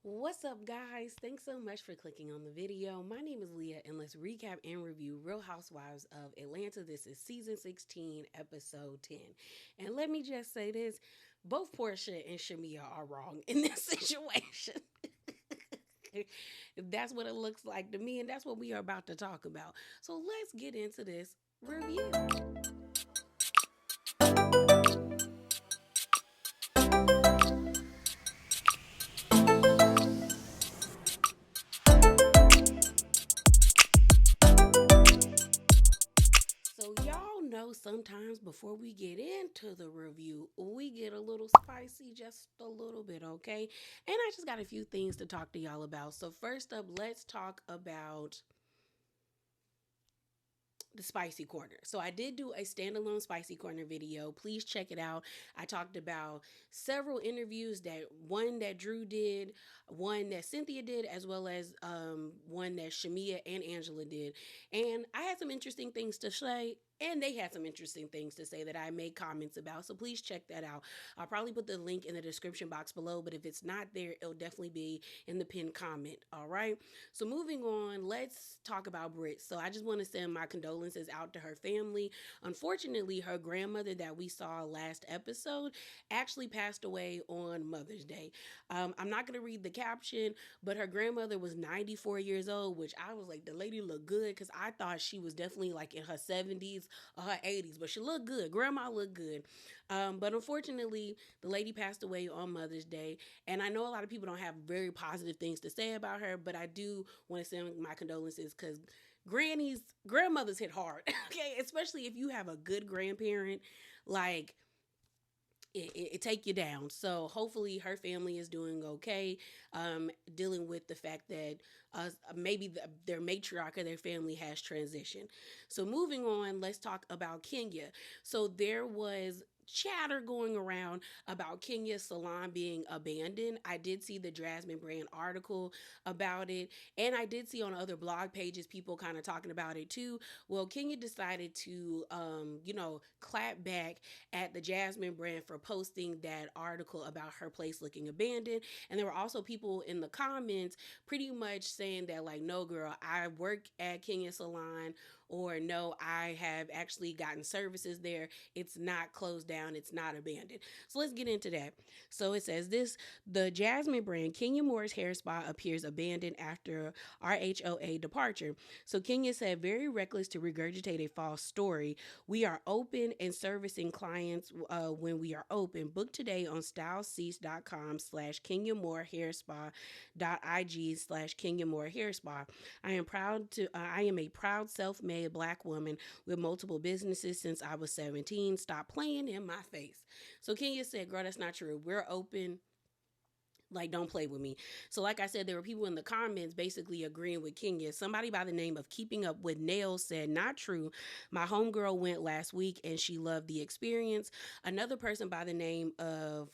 What's up, guys? Thanks so much for clicking on the video. My name is Leah, and let's recap and review Real Housewives of Atlanta. This is season 16, episode 10. And let me just say this, both Portia and Shamea are wrong in this situation. That's what it looks like to me, and that's what we are about to talk about. So let's get into this review. So, y'all know sometimes before we get into the review, we get a little spicy, just a little bit, okay? And I just got a few things to talk to y'all about. So, first up, let's talk about the spicy corner. So I did do a standalone spicy corner video. Please check it out. I talked about several interviews, that one that Drew did, one that Cynthia did, as well as one that Shamea and Angela did. And I had some interesting things to say, and they had some interesting things to say that I made comments about. So please check that out. I'll probably put the link in the description box below, but if it's not there, it'll definitely be in the pinned comment. All right. So moving on, let's talk about Britt. So I just want to send my condolences out to her family. Unfortunately, her grandmother that we saw last episode actually passed away on Mother's Day. I'm not going to read the caption, but her grandmother was 94 years old, which I was like, the lady looked good, because I thought she was definitely like in her 70s or her 80s, but she looked good. Grandma looked good. But unfortunately, the lady passed away on Mother's Day. And I know a lot of people don't have very positive things to say about her, but I do want to send my condolences, because grandmothers hit hard, okay? Especially if you have a good grandparent, like it take you down. So hopefully her family is doing okay, dealing with the fact that maybe their matriarch of their family has transitioned. So moving on, let's talk about Kenya. So there was chatter going around about Kenya's salon being abandoned. I did see the Jasmine Brand article about it, and I did see on other blog pages people kind of talking about it too. Well, Kenya decided to, clap back at the Jasmine Brand for posting that article about her place looking abandoned. And there were also people in the comments pretty much saying that, like, no, girl, I work at Kenya Salon, or no, I have actually gotten services there. It's not closed down, it's not abandoned. So let's get into that. So it says this: the Jasmine Brand Kenya Moore's hair spa appears abandoned after RHOA departure. So Kenya said, very reckless to regurgitate a false story. We are open and servicing clients when we are open. Book today on stylecease.com/Kenya Moore Hair Spa.ig/Kenya Moore Hair Spa. I am a proud self-made black woman with multiple businesses since I was 17. Stop playing in my face. So Kenya said, girl, that's not true. We're open, like, don't play with me. So, like I said, there were people in the comments basically agreeing with Kenya. Somebody by the name of Keeping Up with Nails said, not true. My homegirl went last week and she loved the experience. Another person by the name of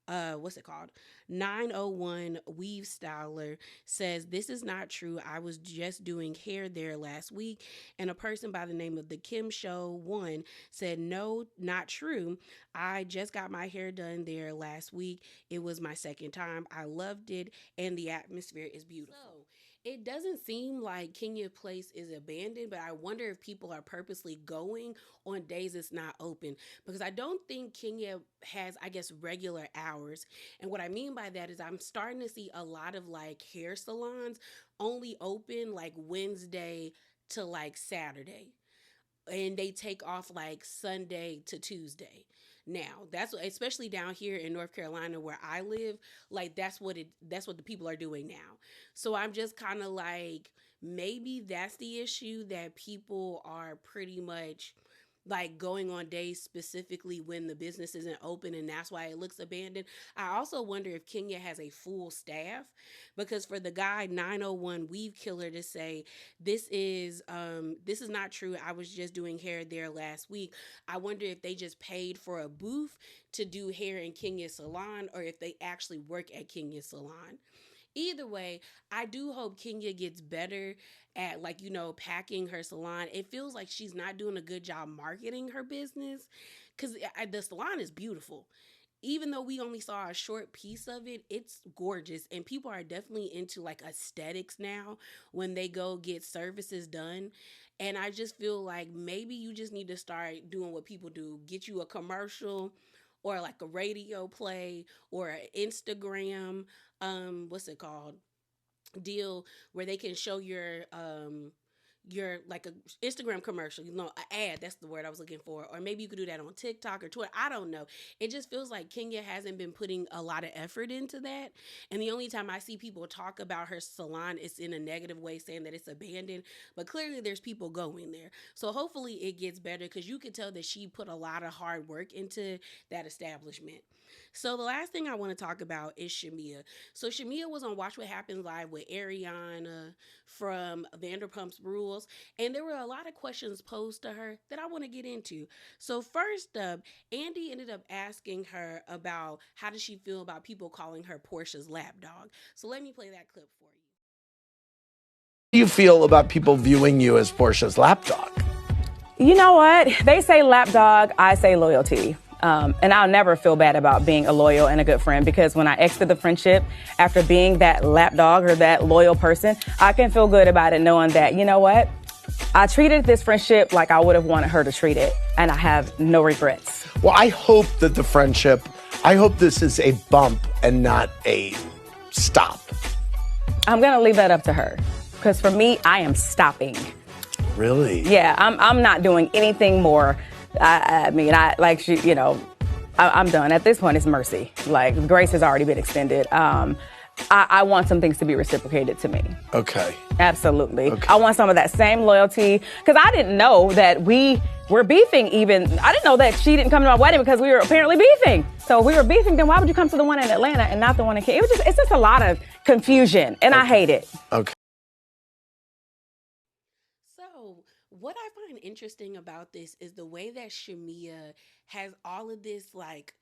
what's it called? 901 Weave Styler says, this is not true. I was just doing hair there last week. And a person by the name of The Kim Show One said, no, not true. I just got my hair done there last week. It was my second time. I loved it, and the atmosphere is beautiful. So, it doesn't seem like Kenya Place is abandoned, but I wonder if people are purposely going on days it's not open, because I don't think Kenya has, I guess, regular hours. And what I mean by that is I'm starting to see a lot of like hair salons only open like Wednesday to like Saturday, and they take off like Sunday to Tuesday. Now, that's especially down here in North Carolina where I live, like that's what the people are doing now. So I'm just kind of like, maybe that's the issue, that people are pretty much like going on days specifically when the business isn't open, and that's why it looks abandoned. I also wonder if Kenya has a full staff, because for the guy 901 Weave Killer to say, this is not true, I was just doing hair there last week, I wonder if they just paid for a booth to do hair in Kenya's salon, or if they actually work at Kenya's salon. Either way, I do hope Kenya gets better at, like, packing her salon. It feels like she's not doing a good job marketing her business, because the salon is beautiful. even though we only saw a short piece of it, it's gorgeous. And people are definitely into like aesthetics now when they go get services done. And I just feel like maybe you just need to start doing what people do, get you a commercial or like a radio play or an Instagram, what's it called? Deal where they can show your like a Instagram commercial, an ad. That's the word I was looking for. Or maybe you could do that on TikTok or Twitter. I don't know. It just feels like Kenya hasn't been putting a lot of effort into that. And the only time I see people talk about her salon is in a negative way, saying that it's abandoned. But clearly, there's people going there. So hopefully, it gets better because you could tell that she put a lot of hard work into that establishment. So the last thing I want to talk about is Shamea. So Shamea was on Watch What Happens Live with Ariana from Vanderpump's Rules, and there were a lot of questions posed to her that I want to get into. So first up, Andy ended up asking her about how does she feel about people calling her Portia's lapdog. So let me play that clip for you. Do you feel about people viewing you as Portia's lapdog? You know what? They say lapdog, I say loyalty. And I'll never feel bad about being a loyal and a good friend because when I exited the friendship after being that lapdog or that loyal person, I can feel good about it knowing that, you know what? I treated this friendship like I would have wanted her to treat it, and I have no regrets. Well, I hope that I hope this is a bump and not a stop. I'm going to leave that up to her because for me, I am stopping. Really? Yeah, I'm not doing anything more. I'm done. At this point, it's mercy. Like, grace has already been extended. I want some things to be reciprocated to me. Okay. Absolutely. Okay. I want some of that same loyalty. Because I didn't know that we were beefing even. I didn't know that she didn't come to my wedding because we were apparently beefing. So if we were beefing, then why would you come to the one in Atlanta and not the one in Kansas? It's just a lot of confusion, and I hate it. Okay. So, what I find interesting about this is the way that Shamea has all of this like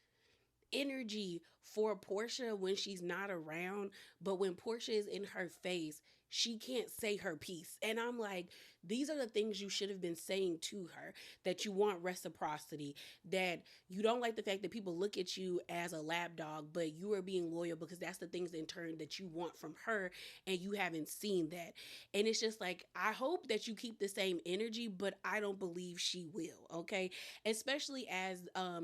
energy for Portia when she's not around, but when Portia is in her face, she can't say her piece. And I'm like, these are the things you should have been saying to her, that you want reciprocity, that you don't like the fact that people look at you as a lapdog, but you are being loyal because that's the things in turn that you want from her, and you haven't seen that. And it's just like, I hope that you keep the same energy, but I don't believe she will, okay? Especially as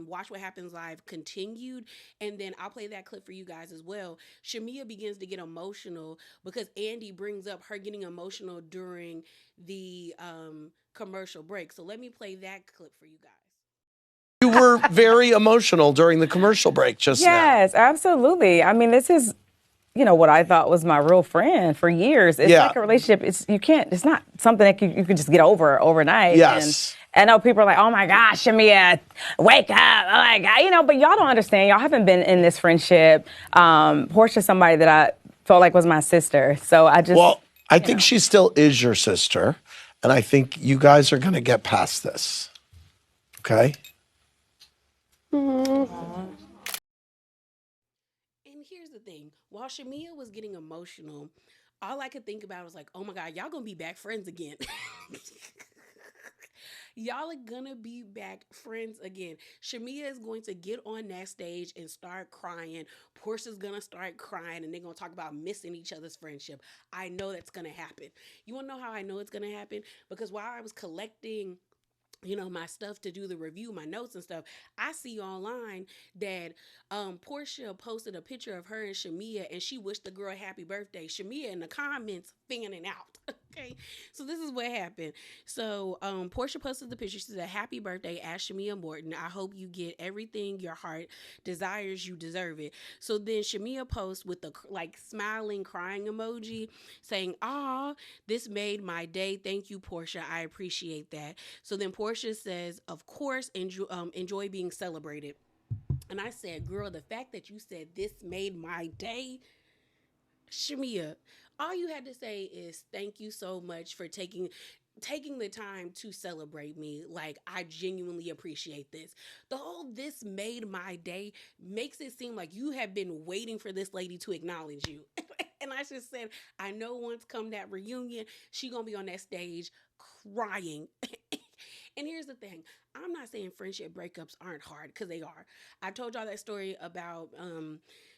Watch What Happens Live continued, and then I'll play that clip for you guys as well. Shamea begins to get emotional because Andy brings up her getting emotional during the commercial break. So let me play that clip for you guys. You were very emotional during the commercial break just now. Yes, absolutely. I mean, this is, what I thought was my real friend for years. It's like a relationship. It's not something that you can just get over overnight. Yes. And I know people are like, oh my gosh, Shamea, wake up. Oh my God. But y'all don't understand. Y'all haven't been in this friendship. Portia's somebody that I felt like was my sister. So I think she still is your sister. And I think you guys are going to get past this. Okay? And here's the thing. While Shamea was getting emotional, all I could think about was like, oh my God, y'all gonna be back friends again. Y'all are gonna be back friends again. Shamea is going to get on that stage and start crying. Portia's gonna start crying, and they're gonna talk about missing each other's friendship. I know that's gonna happen. You wanna know how I know it's gonna happen? Because while I was collecting my stuff to do the review, my notes and stuff, I see online that Portia posted a picture of her and Shamea, and she wished the girl happy birthday. Shamea in the comments fanning out. Okay, so this is what happened. So Portia posted the picture. She said, happy birthday, ask Shamea Morton. I hope you get everything your heart desires. You deserve it. So then Shamea posts with the like smiling crying emoji saying, ah, this made my day. Thank you, Portia. I appreciate that. So then Portia says, of course, enjoy being celebrated. And I said, girl, the fact that you said this made my day, Shamea, all you had to say is thank you so much for taking the time to celebrate me. Like, I genuinely appreciate this. The whole this made my day makes it seem like you have been waiting for this lady to acknowledge you. And I just said, I know once come that reunion, she gonna be on that stage crying. And here's the thing. I'm not saying friendship breakups aren't hard, because they are. I told y'all that story about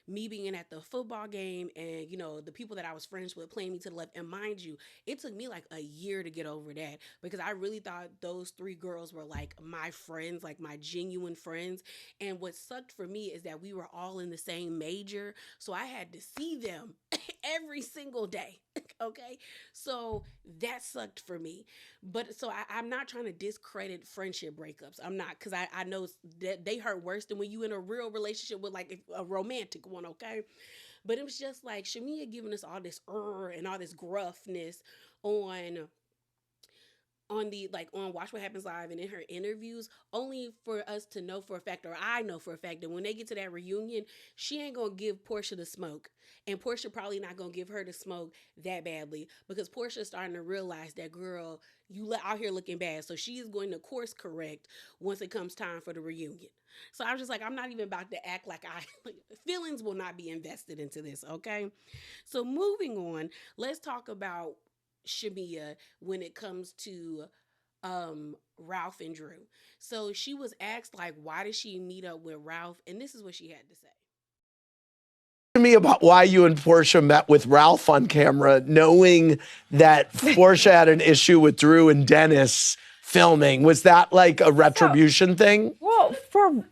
me being at the football game, and the people that I was friends with playing me to the left. And mind you, it took me like a year to get over that, because I really thought those three girls were like my friends, like my genuine friends. And what sucked for me is that we were all in the same major, so I had to see them every single day. Okay, so that sucked for me. But so I'm not trying to discredit friendship breakups. I'm not, because I know that they hurt worse than when you in a real relationship with like a romantic one. Okay, but it was just like Shamea giving us all this and all this gruffness on the like on Watch What Happens Live and in her interviews, only for us to know for a fact, or I know for a fact, that when they get to that reunion, she ain't gonna give Portia the smoke. And Portia probably not gonna give her the smoke that badly, because Portia's starting to realize that, girl, you out here looking bad. So she is going to course correct once it comes time for the reunion. So I was just like, I'm not even about to act like feelings will not be invested into this, okay? So moving on, let's talk about Shamea when it comes to Ralph and Drew. So she was asked, like, why did she meet up with Ralph? And this is what she had to say. To me about why you and Portia met with Ralph on camera, knowing that Portia had an issue with Drew and Dennis filming. Was that like a retribution thing? Well,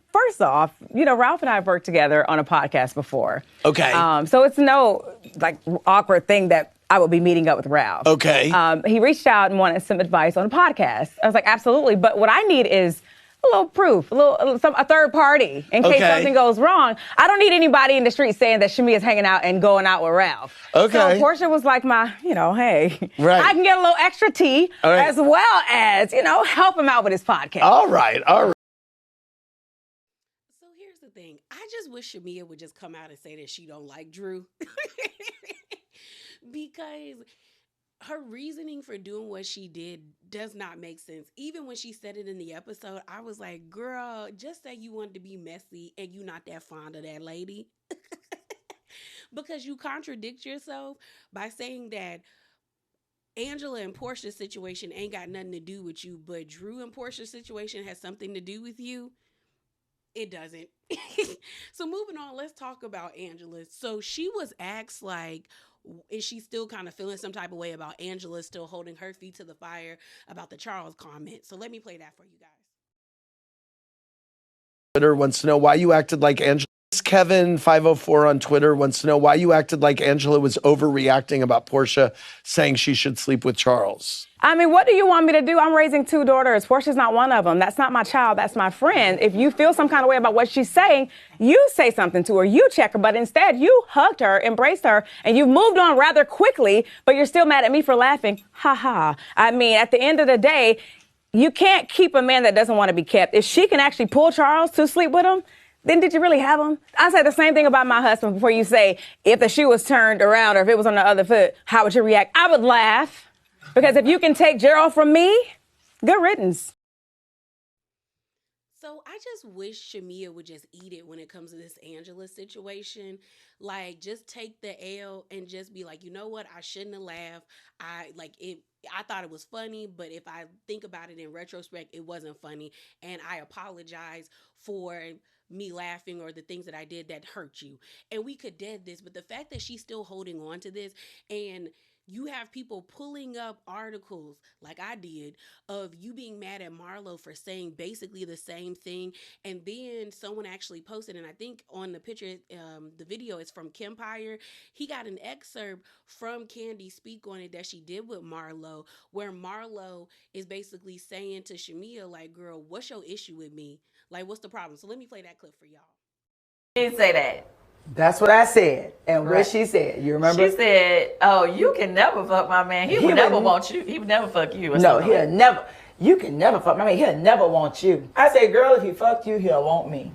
first off, Ralph and I have worked together on a podcast before. Okay. So it's no like awkward thing that I would be meeting up with Ralph. Okay. He reached out and wanted some advice on a podcast. I was like, absolutely. But what I need is a little proof, a third party in case something goes wrong. I don't need anybody in the street saying that Shamea is hanging out and going out with Ralph. Okay. So Portia was like hey, right. I can get a little extra tea as well as, help him out with his podcast. All right. So here's the thing. I just wish Shamea would just come out and say that she don't like Drew. Because her reasoning for doing what she did does not make sense. Even when she said it in the episode, I was like, girl, just say you wanted to be messy and you not that fond of that lady. Because you contradict yourself by saying that Angela and Portia's situation ain't got nothing to do with you, but Drew and Portia's situation has something to do with you. It doesn't. So moving on, let's talk about Angela. So she was asked, like, is she still kind of feeling some type of way about Angela still holding her feet to the fire about the Charles comment? So let me play that for you guys. Twitter wants to know why you acted like Angela. Kevin504 on Twitter wants to know why you acted like Angela was overreacting about Portia saying she should sleep with Charles. I mean, what do you want me to do? I'm raising two daughters. Portia's not one of them. That's not my child. That's my friend. If you feel some kind of way about what she's saying, you say something to her. You check her. But instead, you hugged her, embraced her, and you've moved on rather quickly, but you're still mad at me for laughing. Ha ha. I mean, at the end of the day, you can't keep a man that doesn't want to be kept. If she can actually pull Charles to sleep with him, then did you really have him? I say the same thing about my husband before you say, if the shoe was turned around or if it was on the other foot, how would you react? I would laugh. Because if you can take Gerald from me, good riddance. So I just wish Shamea would just eat it when it comes to this Angela situation. Like, just take the L and just be like, you know what? I shouldn't have laughed. I thought it was funny, but if I think about it in retrospect, it wasn't funny. And I apologize for me laughing or the things that I did that hurt you. And we could dead this, but the fact that she's still holding on to this, and you have people pulling up articles like I did of you being mad at Marlo for saying basically the same thing. And then someone actually posted, and I think on the picture, the video is from Kempire. He got an excerpt from Candy Speak on it that she did with Marlo, where Marlo is basically saying to Shamea, like, girl, what's your issue with me? Like, what's the problem? So let me play that clip for y'all. She didn't say that. That's what I said. And what she said, you remember? She said, oh, you can never fuck my man. He would never want you. He would never fuck you. No, he'll never. You can never fuck my man. He'll never want you. I said, girl, if he fucked you, he'll want me.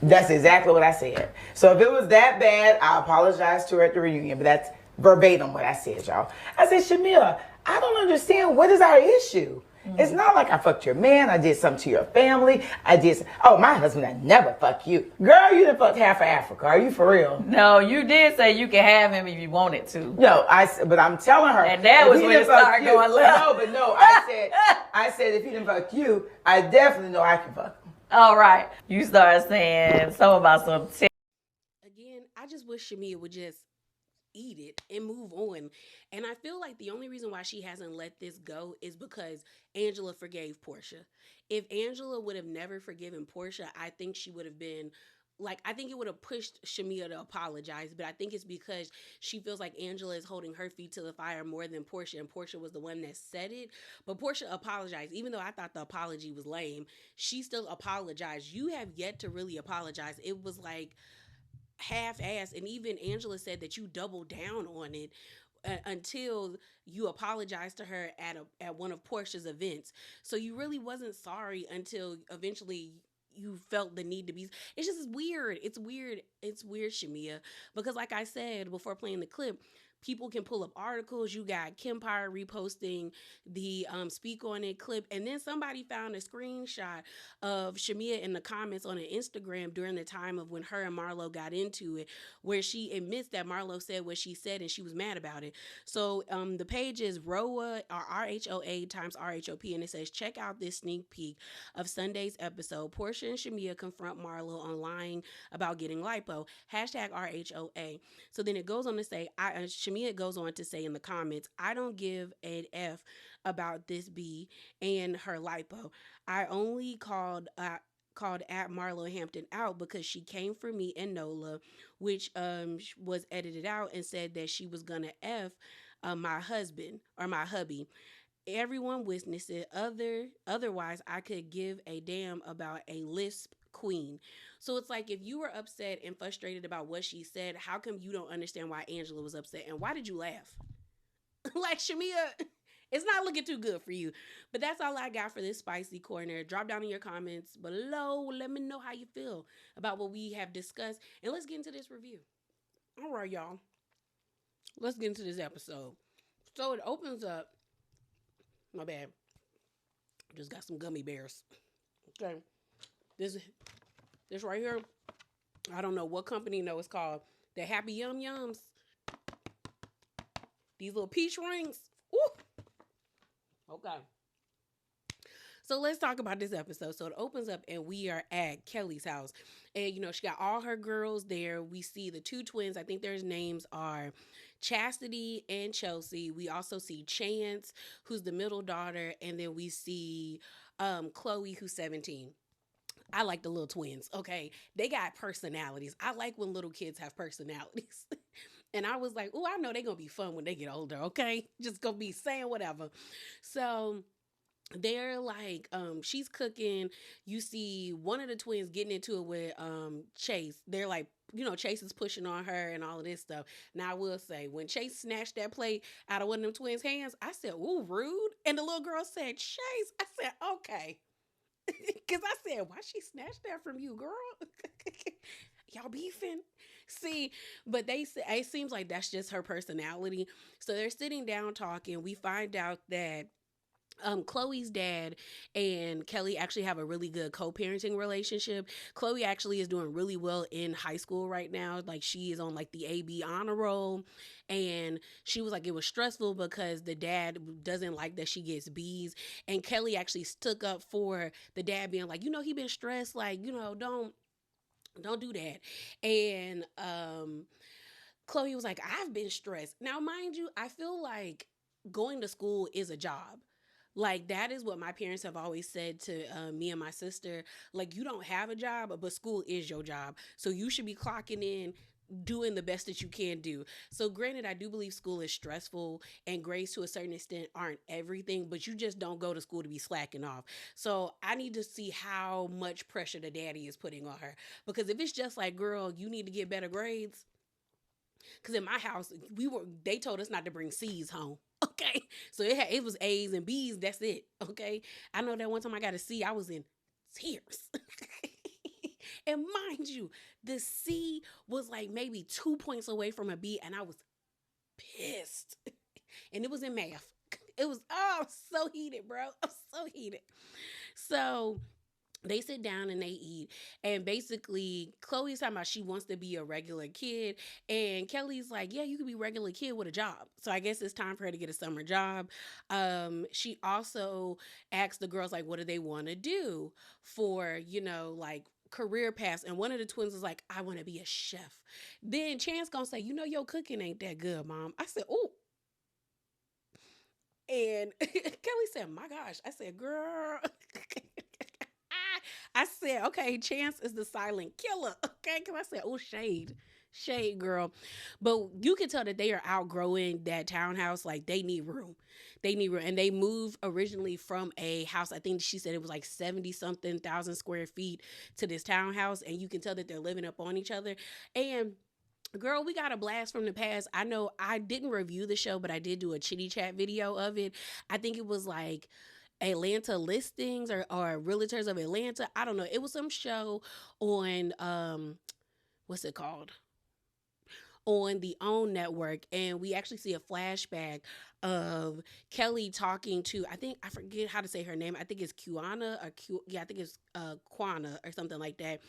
That's exactly what I said. So if it was that bad, I apologize to her at the reunion. But that's verbatim what I said, y'all. I said, Shamea, I don't understand. What is our issue? It's not like I fucked your man. I did something to your family. My husband, I never fuck you. Girl, you done fucked half of Africa. Are you for real? No, you did say you can have him if you wanted to. No, but I'm telling her. And that was when it started going left. No, I said if he didn't fuck you, I definitely know I can fuck him. All right. You started saying something about some Again, I just wish Shamea would just eat it and move on. And I feel like the only reason why she hasn't let this go is because Angela forgave Portia. If Angela would have never forgiven Portia, I think she would have been I think it would have pushed Shamea to apologize, but I think it's because she feels like Angela is holding her feet to the fire more than Portia, and Portia was the one that said it. But Portia apologized, even though I thought the apology was lame. She still apologized. You have yet to really apologize. It was like half-assed, and even Angela said that you doubled down on it until you apologized to her at one of Portia's events. So you really wasn't sorry until eventually you felt the need to be. It's just weird. It's weird, Shamea, because like I said before playing the clip, people can pull up articles. You got Kempire reposting the Speak On It clip. And then somebody found a screenshot of Shamea in the comments on an Instagram during the time of when her and Marlo got into it, where she admits that Marlo said what she said and she was mad about it. So the page is ROA, or RHOA times RHOP, and it says, check out this sneak peek of Sunday's episode. Portia and Shamea confront Marlo on lying about getting lipo. Hashtag RHOA. So then it goes on to say, Shamea goes on to say in the comments, I don't give an F about this B and her lipo. I only called at Marlo Hampton out because she came for me and Nola, which was edited out, and said that she was gonna F my husband or my hubby. Everyone witnessed it. Otherwise, I could give a damn about a lisp queen. So it's like, if you were upset and frustrated about what she said, how come you don't understand why Angela was upset? And why did you laugh? Like, Shamea, it's not looking too good for you. But that's all I got for this spicy corner. Drop down in your comments below. Let me know how you feel about what we have discussed. And let's get into this review. All right, y'all. Let's get into this episode. So it opens up. My bad. Just got some gummy bears. Okay. This right here, I don't know what company it's called. The Happy Yum Yums. These little peach rings. Ooh. Okay. So let's talk about this episode. So it opens up and we are at Kelly's house. And, she got all her girls there. We see the two twins. I think their names are Chastity and Chelsea. We also see Chance, who's the middle daughter. And then we see Chloe, who's 17. I like the little twins, okay? They got personalities. I like when little kids have personalities. And I was like, I know they're going to be fun when they get older, okay? Just going to be saying whatever. So they're like, she's cooking. You see one of the twins getting into it with Chase. They're like, Chase is pushing on her and all of this stuff. Now I will say, when Chase snatched that plate out of one of them twins' hands, I said, ooh, rude. And the little girl said, Chase. I said, okay. Because I said, why she snatched that from you, girl? Y'all beefing? See, but it seems like that's just her personality. So they're sitting down talking. We find out that Chloe's dad and Kelly actually have a really good co-parenting relationship. Chloe actually is doing really well in high school right now. Like, she is on like the AB honor roll, and she was like, it was stressful because the dad doesn't like that she gets B's, and Kelly actually stuck up for the dad, being like, he been stressed, like, don't do that. And Chloe was like, I've been stressed. Now, mind you, I feel like going to school is a job. Like, that is what my parents have always said to me and my sister. Like, you don't have a job, but school is your job. So you should be clocking in, doing the best that you can do. So granted, I do believe school is stressful, and grades to a certain extent aren't everything, but you just don't go to school to be slacking off. So I need to see how much pressure the daddy is putting on her. Because if it's just like, girl, you need to get better grades. Because in my house, they told us not to bring C's home. Okay, so it was A's and B's. That's it. Okay, I know that one time I got a C, I was in tears. And mind you, the C was like maybe 2 points away from a B, and I was pissed. And it was in math. It was, I'm so heated, bro. I'm so heated. So they sit down and they eat, and basically Chloe's talking about she wants to be a regular kid, and Kelly's like, yeah, you could be a regular kid with a job. So I guess it's time for her to get a summer job. She also asked the girls, like, what do they want to do for, like, career paths, and one of the twins was like, I want to be a chef. Then Chance gonna say, your cooking ain't that good, mom. I said, oh. And Kelly said, my gosh. I said, girl. I said, okay, Chance is the silent killer. Okay. Because I said, oh, shade. Shade, girl. But you can tell that they are outgrowing that townhouse. Like, they need room. They need room. And they moved originally from a house. I think she said it was like 70 something thousand square feet to this townhouse. And you can tell that they're living up on each other. And girl, we got a blast from the past. I know I didn't review the show, but I did do a chitty chat video of it. I think it was like Atlanta listings or realtors of Atlanta. I don't know. It was some show on what's it called? On the OWN network, and we actually see a flashback of Kelly talking to, I forget how to say her name. I think it's Kiana or I think it's Quana or something like that.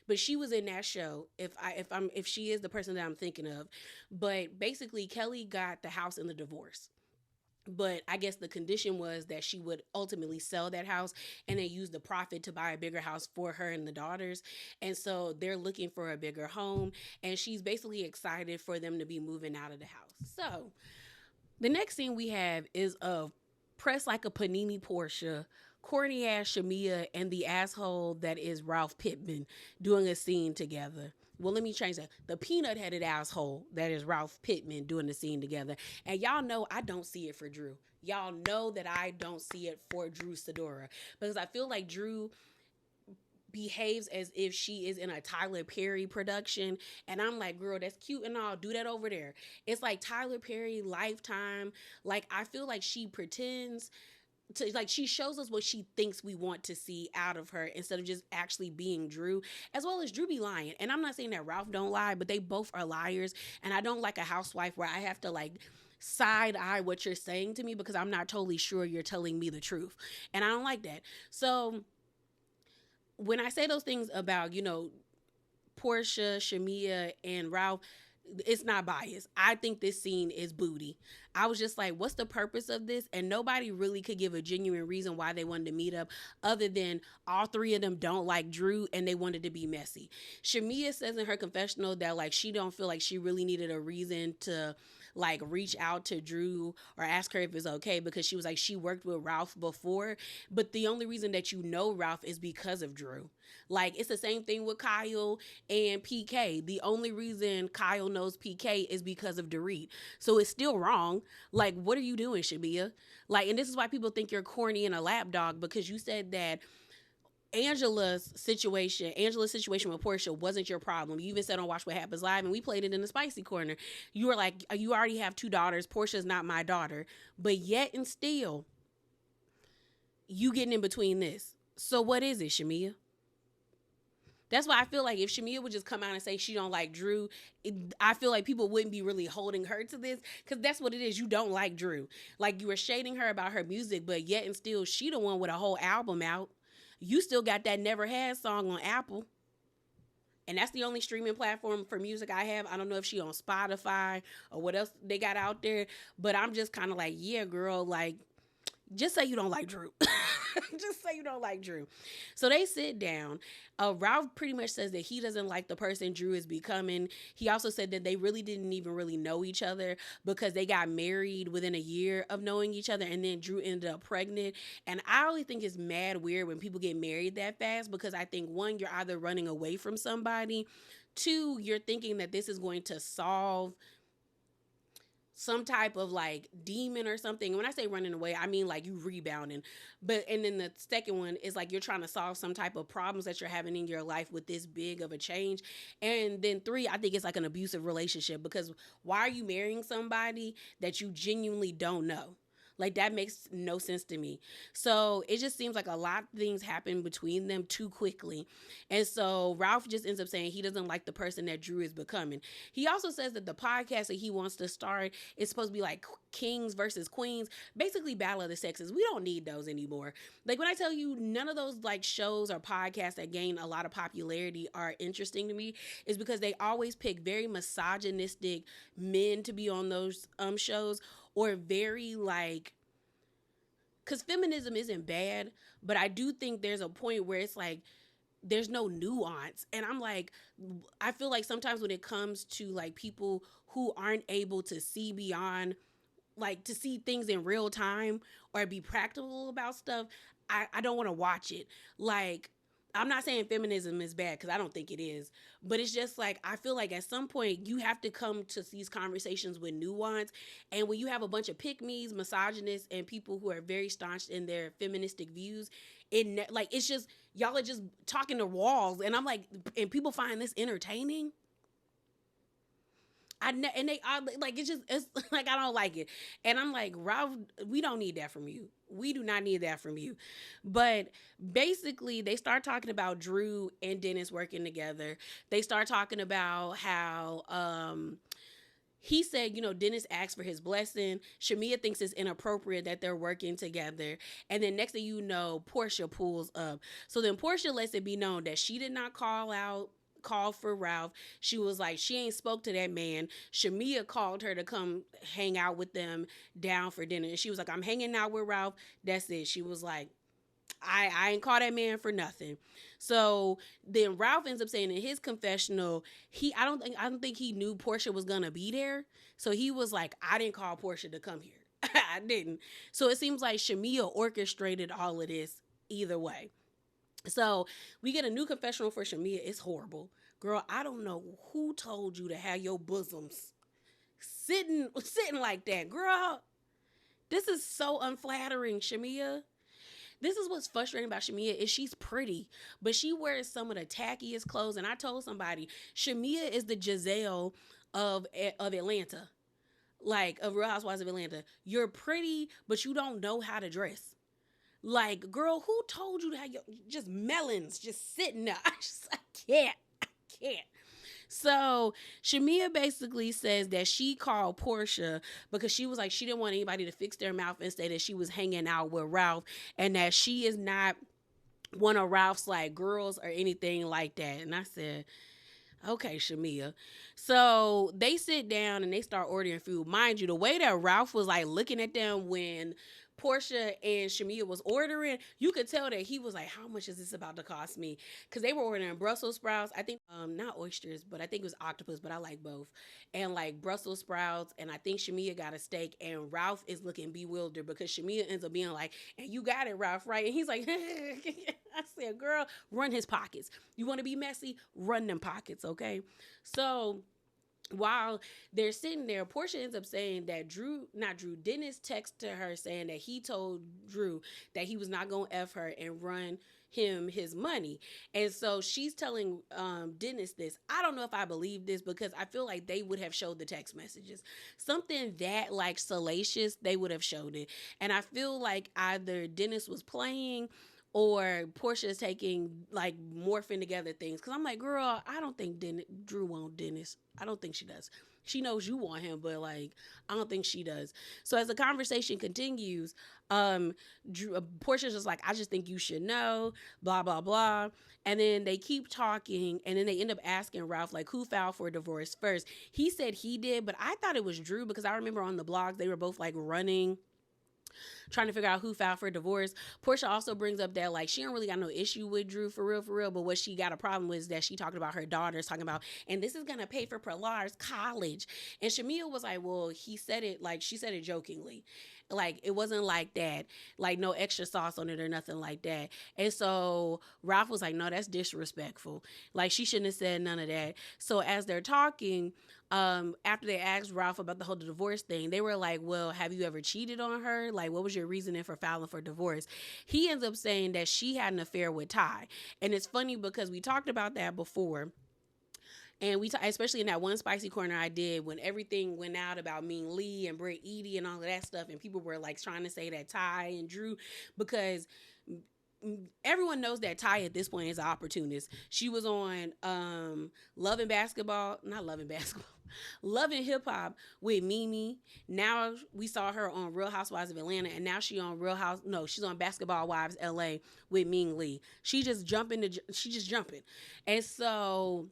But she was in that show. If she is the person that I'm thinking of, but basically Kelly got the house in the divorce. But I guess the condition was that she would ultimately sell that house and then use the profit to buy a bigger house for her and the daughters. And so they're looking for a bigger home. And she's basically excited for them to be moving out of the house. So the next scene we have is of pressed like a panini Portia, corny ass Shamea, and the asshole that is Ralph Pittman doing a scene together. Well, let me change that. The peanut-headed asshole that is Ralph Pittman doing the scene together. And y'all know I don't see it for Drew. Y'all know that I don't see it for Drew Sidora. Because I feel like Drew behaves as if she is in a Tyler Perry production. And I'm like, girl, that's cute and all. Do that over there. It's like Tyler Perry, Lifetime. Like, I feel like she pretends to, like, she shows us what she thinks we want to see out of her instead of just actually being Drew, as well as Drew be lying. And I'm not saying that Ralph don't lie, but they both are liars. And I don't like a housewife where I have to like side eye what you're saying to me because I'm not totally sure you're telling me the truth. And I don't like that. So when I say those things about, Portia, Shamea, and Ralph, it's not biased. I think this scene is booty. I was just like, what's the purpose of this? And nobody really could give a genuine reason why they wanted to meet up other than all three of them don't like Drew and they wanted to be messy. Shamea says in her confessional that like she don't feel like she really needed a reason to like reach out to Drew or ask her if it's okay because she was like, she worked with Ralph before, but the only reason that you know Ralph is because of Drew. Like, it's the same thing with Kyle and PK. The only reason Kyle knows PK is because of Dorit. So it's still wrong. Like, what are you doing, Shamea? Like, and this is why people think you're corny and a lapdog, because you said that Angela's situation with Portia wasn't your problem. You even said on Watch What Happens Live, and we played it in the spicy corner. You were like, you already have 2 daughters. Portia's not my daughter. But yet and still, you getting in between this. So what is it, Shamea? That's why I feel like if Shamea would just come out and say she don't like Drew, I feel like people wouldn't be really holding her to this, because that's what it is. You don't like Drew. Like, you were shading her about her music, but yet and still, she the one with a whole album out. You still got that Never Had song on Apple. And that's the only streaming platform for music I have. I don't know if she on Spotify or what else they got out there, but I'm just kind of like, yeah, girl, like, just say you don't like Drew. Just say you don't like Drew. So they sit down. Ralph pretty much says that he doesn't like the person Drew is becoming. He also said that they really didn't even really know each other because they got married within a year of knowing each other, and then Drew ended up pregnant. And I really think it's mad weird when people get married that fast, because I think, one, you're either running away from somebody. 2, you're thinking that this is going to solve some type of like demon or something. And when I say running away, I mean like you rebounding. And then the second one is like you're trying to solve some type of problems that you're having in your life with this big of a change. And then 3, I think it's like an abusive relationship, because why are you marrying somebody that you genuinely don't know? Like, that makes no sense to me. So it just seems like a lot of things happen between them too quickly. And so Ralph just ends up saying he doesn't like the person that Drew is becoming. He also says that the podcast that he wants to start is supposed to be like kings versus queens, basically battle of the sexes. We don't need those anymore. Like, when I tell you none of those like shows or podcasts that gain a lot of popularity are interesting to me, is because they always pick very misogynistic men to be on those shows, or very like, because feminism isn't bad, but I do think there's a point where it's like there's no nuance. And I'm like, I feel like sometimes when it comes to like people who aren't able to see beyond, like to see things in real time or be practical about stuff, I don't want to watch it. Like, I'm not saying feminism is bad, because I don't think it is, but it's just like, I feel like at some point you have to come to these conversations with nuance. And when you have a bunch of pick-me's, misogynists, and people who are very staunch in their feministic views, like, it's just, y'all are just talking to walls. And I'm like, and people find this entertaining. And like, it's like, I don't like it. And I'm like, Ralph, we don't need that from you. We do not need that from you. But basically, they start talking about Drew and Dennis working together. They start talking about how he said, Dennis asked for his blessing. Shamea thinks it's inappropriate that they're working together. And then next thing you know, Portia pulls up. So then Portia lets it be known that she did not call for Ralph. She was like, she ain't spoke to that man. Shamea called her to come hang out with them down for dinner. And she was like, I'm hanging out with Ralph. That's it. She was like, I ain't call that man for nothing. So then Ralph ends up saying in his confessional, I don't think he knew Portia was gonna be there. So he was like, I didn't call Portia to come here. I didn't. So it seems like Shamea orchestrated all of this either way. So we get a new confessional for Shamea. It's horrible. Girl, I don't know who told you to have your bosoms sitting like that. Girl, this is so unflattering, Shamea. This is what's frustrating about Shamea, is she's pretty, but she wears some of the tackiest clothes. And I told somebody, Shamea is the Giselle of Atlanta, like of Real Housewives of Atlanta. You're pretty, but you don't know how to dress. Like, girl, who told you to have your just melons just sitting there? I can't. So Shamea basically says that she called Portia because she was like, she didn't want anybody to fix their mouth and say that she was hanging out with Ralph, and that she is not one of Ralph's like girls or anything like that. And I said, okay, Shamea. So they sit down and they start ordering food. Mind you, the way that Ralph was like looking at them when Portia and Shamea was ordering, you could tell that he was like, how much is this about to cost me? Because they were ordering Brussels sprouts. I think, not oysters, but I think it was octopus, but I like both. And like Brussels sprouts, and I think Shamea got a steak, and Ralph is looking bewildered because Shamea ends up being like, and you got it, Ralph, right? And he's like, I said, girl, run his pockets. You want to be messy? Run them pockets, okay? So while they're sitting there, Portia ends up saying that Dennis texted her saying that he told Drew that he was not going to F her and run him his money. And so she's telling Dennis this. I don't know if I believe this, because I feel like they would have showed the text messages. Something that like salacious, they would have showed it. And I feel like either Dennis was playing or Portia is taking like morphing together things. Cause I'm like, girl, I don't think Drew wants Dennis. I don't think she does. She knows you want him, but like, I don't think she does. So as the conversation continues, Portia's just like, I just think you should know, blah, blah, blah. And then they keep talking, and then they end up asking Ralph, like, who filed for divorce first? He said he did, but I thought it was Drew, because I remember on the blogs, they were both like running, trying to figure out who filed for divorce. Portia also brings up that like she don't really got no issue with Drew for real, but what she got a problem with is that she talking about her daughters, talking about, and this is gonna pay for Pilar's college. And Shamea was like, well, he said it, like she said it jokingly. Like it wasn't like that, like no extra sauce on it or nothing like that. And so Ralph was like, no, that's disrespectful. Like she shouldn't have said none of that. So as they're talking, after they asked Ralph about the whole divorce thing, they were like, well, have you ever cheated on her? Like, what was your reasoning for filing for divorce? He ends up saying that she had an affair with Ty. And it's funny because we talked about that before. And especially in that one spicy corner I did when everything went out about Mean Lee and Britt Edie and all of that stuff, and people were like trying to say that Ty and Drew, because everyone knows that Ty at this point is an opportunist. She was on Love and Basketball, not Love and Basketball, Love and Hip Hop with Mimi. Now we saw her on Real Housewives of Atlanta, and now she's on Basketball Wives LA with Ming Lee. She's just jumping. And so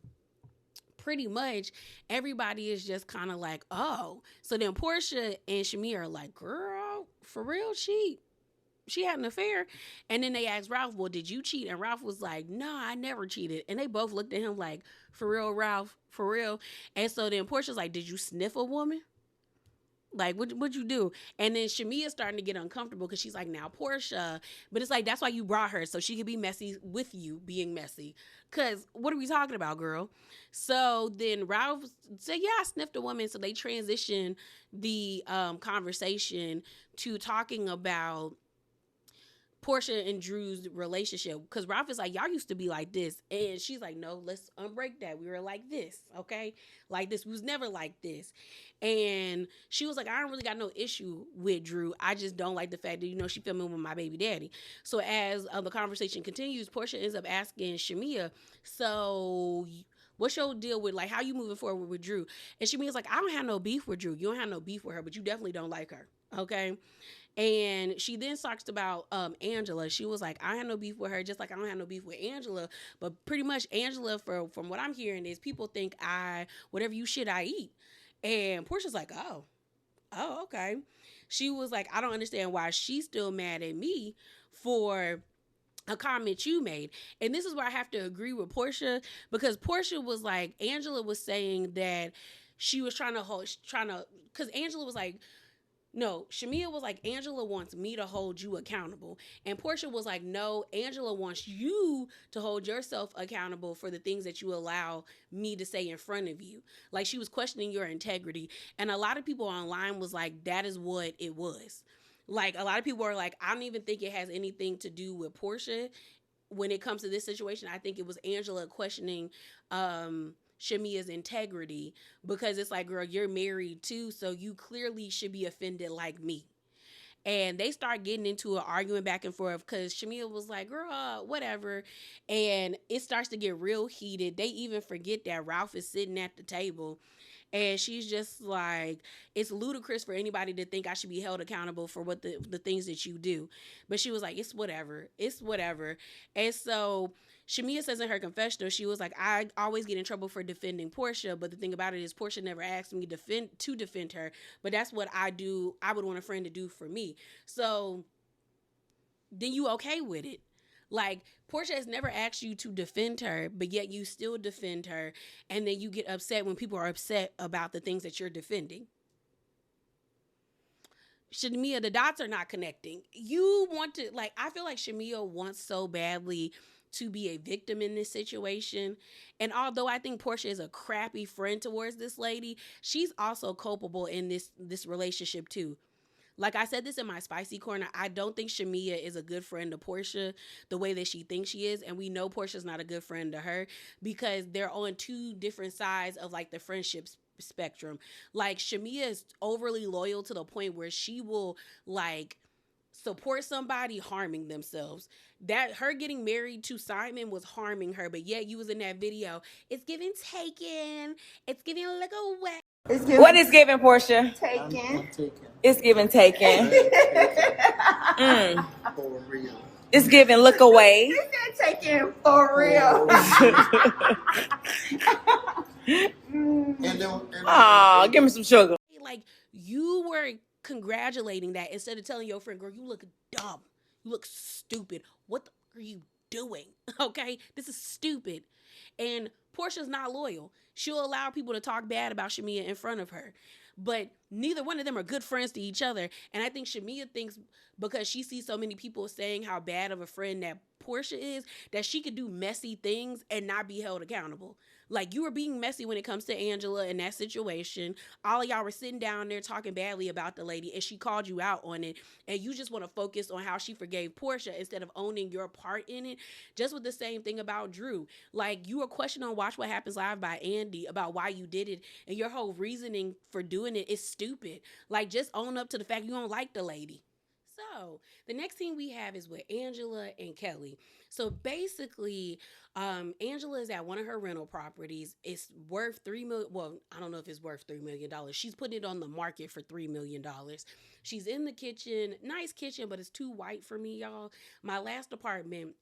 pretty much everybody is just kind of like, oh. So then Portia and Shamea are like, girl, for real, she had an affair. And then they asked Ralph, well, did you cheat? And Ralph was like, no, I never cheated. And they both looked at him like, for real, Ralph, for real. And so then Portia's like, did you sniff a woman? Like, what'd you do? And then Shamea's starting to get uncomfortable because she's like, now Portia. But it's like, that's why you brought her, so she could be messy with you being messy. Because what are we talking about, girl? So then Ralph said, yeah, I sniffed a woman. So they transitioned the conversation to talking about Portia and Drew's relationship, because Ralph is like, y'all used to be like this, and she's like, no, let's unbreak that. We were like this, okay, like this. We was never like this. And she was like, I don't really got no issue with Drew. I just don't like the fact that she filming with my baby daddy. So as the conversation continues, Portia ends up asking Shamea, so what's your deal with, like, how you moving forward with Drew? And Shamea's like, I don't have no beef with Drew. You don't have no beef with her, but you definitely don't like her, okay? And she then talks about Angela. She was like, I have no beef with her, just like I don't have no beef with Angela. But pretty much Angela, from what I'm hearing, is people think whatever you shit, I eat. And Portia's like, oh, okay. She was like, I don't understand why she's still mad at me for a comment you made. And this is where I have to agree with Portia, because Portia was like, Angela was saying that she was because Angela was like, no, Shamea was like, Angela wants me to hold you accountable. And Portia was like, no, Angela wants you to hold yourself accountable for the things that you allow me to say in front of you. Like, she was questioning your integrity. And a lot of people online was like, that is what it was. Like, a lot of people are like, I don't even think it has anything to do with Portia when it comes to this situation. I think it was Angela questioning Shamea's integrity, because it's like, girl, you're married too, so you clearly should be offended like me. And they start getting into an arguing back and forth, because Shamea was like, girl, whatever. And it starts to get real heated. They even forget that Ralph is sitting at the table. And she's just like, it's ludicrous for anybody to think I should be held accountable for what the things that you do. But she was like, it's whatever. And so Shamea says in her confessional, she was like, I always get in trouble for defending Portia, but the thing about it is Portia never asked me to defend her, but that's what I do. I would want a friend to do for me. So then you okay with it? Like, Portia has never asked you to defend her, but yet you still defend her, and then you get upset when people are upset about the things that you're defending. Shamea, the dots are not connecting. You want to, like, I feel like Shamea wants so badly to be a victim in this situation. And although I think Portia is a crappy friend towards this lady, she's also culpable in this relationship too. Like I said this in my spicy corner, I don't think Shamea is a good friend to Portia the way that she thinks she is. And we know Portia's not a good friend to her, because they're on two different sides of like the friendship spectrum. Like, Shamea is overly loyal to the point where she will like support somebody harming themselves. That her getting married to Simon was harming her, but yet you was in that video. It's giving taken. It's giving look away. What is giving, Portia? Taken. It's giving taken. For real. It's giving look away. He said taken for real. Aw, give me some sugar. Like, you were congratulating that instead of telling your friend, girl, you look dumb. You look stupid. What are you doing? Okay? This is stupid. And Portia's not loyal. She'll allow people to talk bad about Shamea in front of her. But neither one of them are good friends to each other. And I think Shamea thinks, because she sees so many people saying how bad of a friend that Portia is, that she could do messy things and not be held accountable. Like, you were being messy when it comes to Angela in that situation. All of y'all were sitting down there talking badly about the lady, and she called you out on it. And you just want to focus on how she forgave Portia instead of owning your part in it. Just with the same thing about Drew. Like, you were questioning on Watch What Happens Live by Andy about why you did it, and your whole reasoning for doing it is stupid. Like, just own up to the fact you don't like the lady. So the next thing we have is with Angela and Kelly. So basically, Angela is at one of her rental properties. It's worth $3 million. Well, I don't know if it's worth $3 million. She's putting it on the market for $3 million. She's in the kitchen, nice kitchen, but it's too white for me, y'all. My last apartment,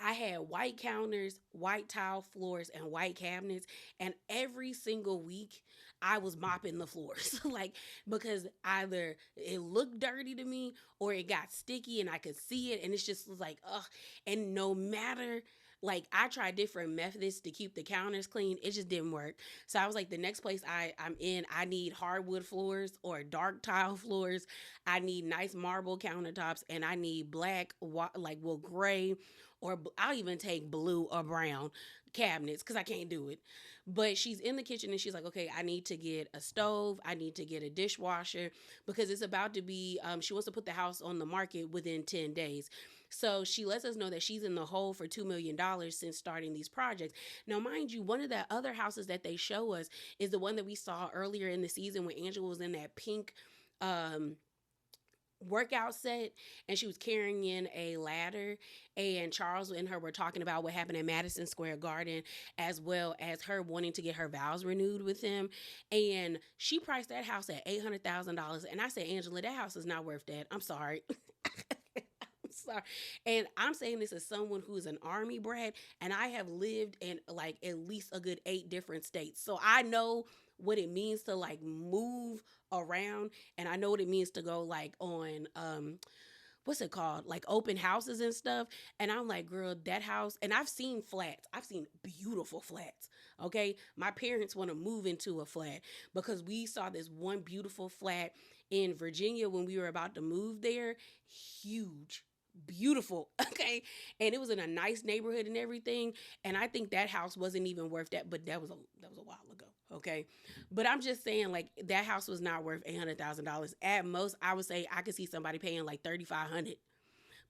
I had white counters, white tile floors, and white cabinets. And every single week, I was mopping the floors. Like, because either it looked dirty to me or it got sticky and I could see it. And it's just like, ugh. And no matter, like, I tried different methods to keep the counters clean. It just didn't work. So I was like, the next place I'm in, I need hardwood floors or dark tile floors. I need nice marble countertops, and I need black, like, well, gray, or I'll even take blue or brown cabinets because I can't do it. But she's in the kitchen and she's like, okay, I need to get a stove. I need to get a dishwasher because it's about to be, she wants to put the house on the market within 10 days. So she lets us know that she's in the hole for $2 million since starting these projects. Now, mind you, one of the other houses that they show us is the one that we saw earlier in the season when Angela was in that pink, workout set, and she was carrying in a ladder, and Charles and her were talking about what happened at Madison Square Garden, as well as her wanting to get her vows renewed with him. And she priced that house at $800,000, and I said, Angela, that house is not worth that. I'm sorry. Sorry. And I'm saying this as someone who's an army brat, and I have lived in like at least a good 8 different states. So I know what it means to like move around, and I know what it means to go like on what's it called? Like open houses and stuff. And I'm like, girl, that house, and I've seen flats. I've seen beautiful flats. Okay. My parents want to move into a flat because we saw this one beautiful flat in Virginia when we were about to move there. Huge, beautiful. Okay. And it was in a nice neighborhood and everything. And I think that house wasn't even worth that, but that was a while ago. Okay. But I'm just saying, like, that house was not worth $800,000. At most, I would say I could see somebody paying like $3,500.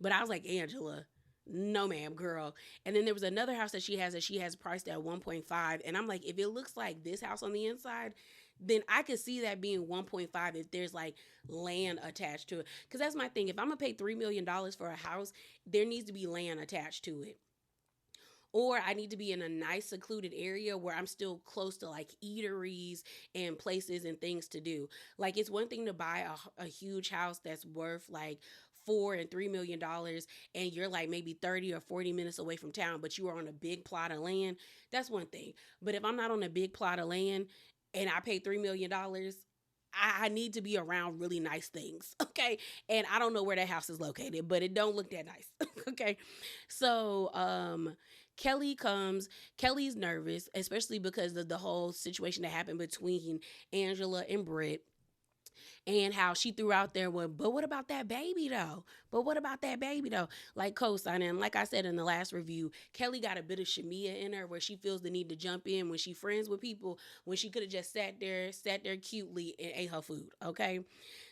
But I was like, Angela, no, ma'am, girl. And then there was another house that she has priced at 1.5. And I'm like, if it looks like this house on the inside, then I could see that being 1.5 if there's like land attached to it. Because that's my thing. If I'm going to pay $3 million for a house, there needs to be land attached to it. Or I need to be in a nice secluded area where I'm still close to like eateries and places and things to do. Like, it's one thing to buy a huge house that's worth like $4 and $3 million, and you're like maybe 30 or 40 minutes away from town, but you are on a big plot of land. That's one thing. But if I'm not on a big plot of land and I pay $3 million, I need to be around really nice things. Okay. And I don't know where that house is located, but it don't look that nice. Okay. So, Kelly's nervous, especially because of the whole situation that happened between Angela and Britt, and how she threw out there, well, but what about that baby though? But what about that baby though? Like co-signing. And like I said in the last review, Kelly got a bit of Shamea in her where she feels the need to jump in when she friends with people, when she could have just sat there cutely and ate her food. Okay.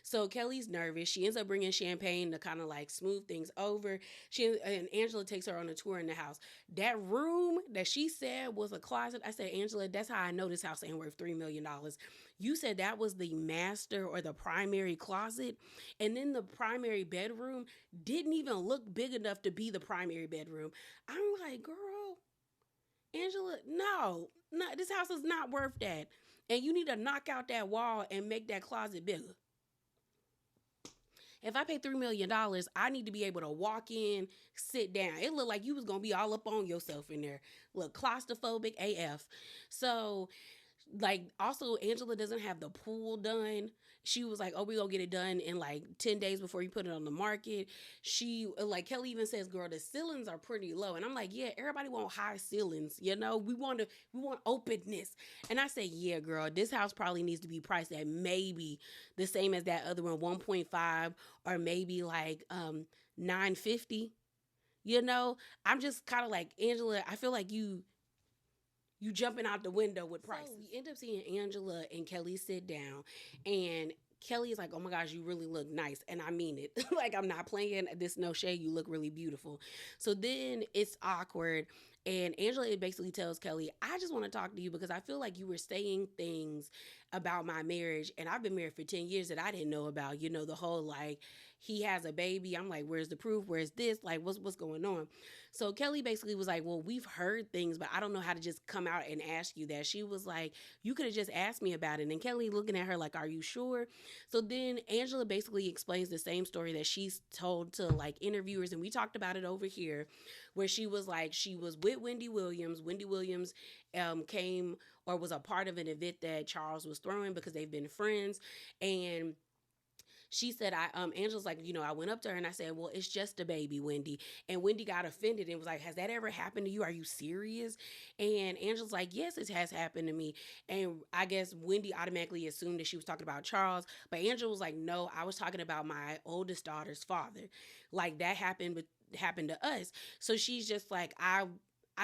So Kelly's nervous. She ends up bringing champagne to kind of like smooth things over. And Angela takes her on a tour in the house. That room that she said was a closet, I said, Angela, that's how I know this house ain't worth $3 million. You said that was the master or the primary closet, and then the primary bedroom didn't even look big enough to be the primary bedroom. I'm like, girl, Angela, no, this house is not worth that. And you need to knock out that wall and make that closet bigger. If I pay $3 million, I need to be able to walk in, sit down. It looked like you was going to be all up on yourself in there. Look, claustrophobic AF. So, like, also, Angela doesn't have the pool done. She was like, oh, we gonna get it done in like 10 days before you put it on the market. She, like, Kelly even says, girl, the ceilings are pretty low. And I'm like, yeah, everybody want high ceilings. You know, we want openness. And I say, yeah, girl, this house probably needs to be priced at maybe the same as that other one, 1.5, or maybe like $950. You know, I'm just kind of like, Angela, I feel like you you jumping out the window with prices. So we end up seeing Angela and Kelly sit down, and Kelly is like, oh my gosh, you really look nice. And I mean it. Like, I'm not playing this, no shade. You look really beautiful. So then it's awkward. And Angela basically tells Kelly, I just want to talk to you because I feel like you were saying things about my marriage. And I've been married for 10 years that I didn't know about, you know, the whole like, he has a baby. I'm like, where's the proof? Where's this? Like, what's going on? So Kelly basically was like, well, we've heard things, but I don't know how to just come out and ask you that. She was like, you could have just asked me about it. And Kelly looking at her like, are you sure? So then Angela basically explains the same story that she's told to like interviewers. And we talked about it over here where she was like, she was with Wendy Williams. Wendy Williams came or was a part of an event that Charles was throwing because they've been friends. And she said, Angela's like, you know, I went up to her and I said, well, it's just a baby, Wendy. And Wendy got offended and was like, has that ever happened to you? Are you serious? And Angela's like, yes, it has happened to me. And I guess Wendy automatically assumed that she was talking about Charles. But Angela was like, no, I was talking about my oldest daughter's father. Like that happened to us. So she's just like, I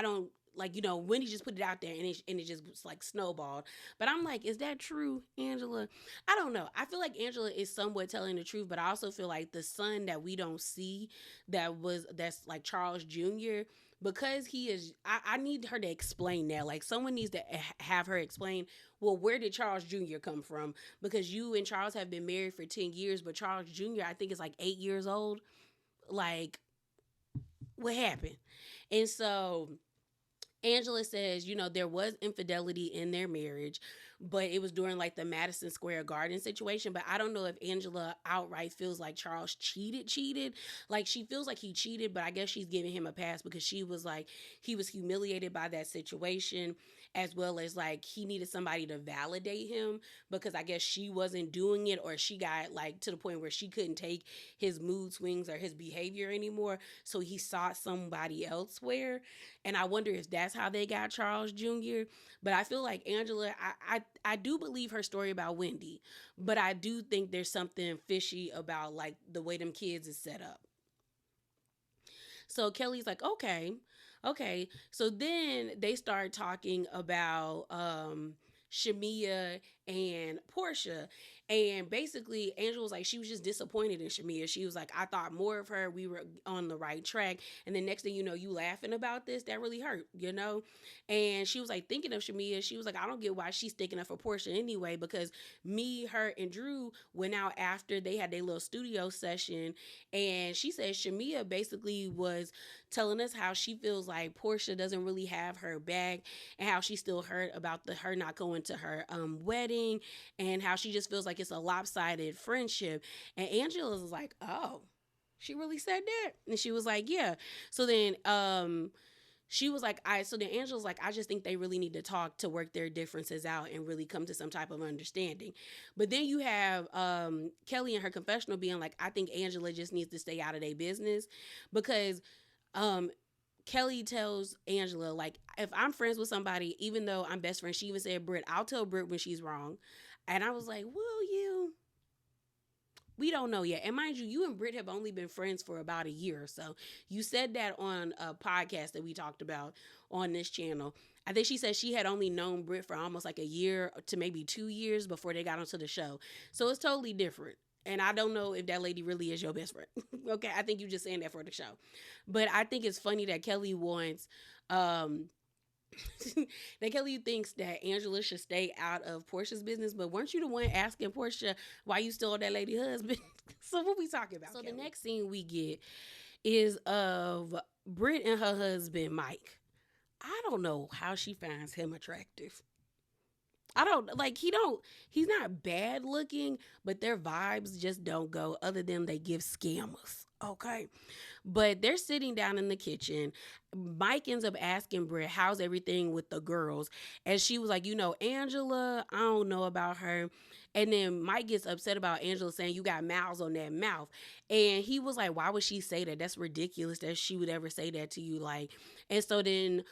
don't, like, you know, Wendy just put it out there and it just like snowballed. But I'm like, is that true, Angela? I don't know. I feel like Angela is somewhat telling the truth, but I also feel like the son that we don't see that's like Charles Jr., because he is, I need her to explain that. Like someone needs to have her explain, well, where did Charles Jr. come from? Because you and Charles have been married for 10 years, but Charles Jr., I think is like 8 years old. Like, what happened? And so Angela says, you know, there was infidelity in their marriage, but it was during like the Madison Square Garden situation. But I don't know if Angela outright feels like Charles cheated. Like she feels like he cheated, but I guess she's giving him a pass because she was like, he was humiliated by that situation, as well as like he needed somebody to validate him because I guess she wasn't doing it, or she got like to the point where she couldn't take his mood swings or his behavior anymore. So he sought somebody elsewhere. And I wonder if that's how they got Charles Jr. But I feel like Angela, I do believe her story about Wendy, but I do think there's something fishy about like the way them kids is set up. So Kelly's like, okay. So then they start talking about Shamea and Portia. And basically, Angela was like, she was just disappointed in Shamea. She was like, I thought more of her. We were on the right track. And then next thing you know, you laughing about this. That really hurt, you know? And she was like, thinking of Shamea, she was like, I don't get why she's sticking up for Portia anyway, because me, her, and Drew went out after they had their little studio session. And she said Shamea basically was telling us how she feels like Portia doesn't really have her back and how she still hurt about her not going to her wedding, and how she just feels like it's a lopsided friendship. And Angela was like, oh, she really said that? And she was like, yeah. So then she was like, so then Angela's like, I just think they really need to talk to work their differences out and really come to some type of understanding. But then you have Kelly in her confessional being like, I think Angela just needs to stay out of their business, because Kelly tells Angela, like, if I'm friends with somebody, even though I'm best friends, she even said, Britt, I'll tell Britt when she's wrong. And I was like, will you? We don't know yet. And mind you, you and Britt have only been friends for about a year or so. You said that on a podcast that we talked about on this channel. I think she said she had only known Britt for almost like a year to maybe 2 years before they got onto the show. So it's totally different. And I don't know if that lady really is your best friend. Okay, I think you just saying that for the show. But I think it's funny that Kelly wants that Kelly thinks that Angela should stay out of Portia's business, but weren't you the one asking Portia why you stole that lady husband? So what we talking about? So Kelly? The next scene we get is of Britt and her husband Mike. I don't know how she finds him attractive. I don't like, he's not bad looking, but their vibes just don't go, other than they give scammers. Okay. But they're sitting down in the kitchen. Mike ends up asking Britt, how's everything with the girls? And she was like, you know, Angela, I don't know about her. And then Mike gets upset about Angela saying, you got mouths on that mouth. And he was like, why would she say that? That's ridiculous that she would ever say that to you. Like, and so then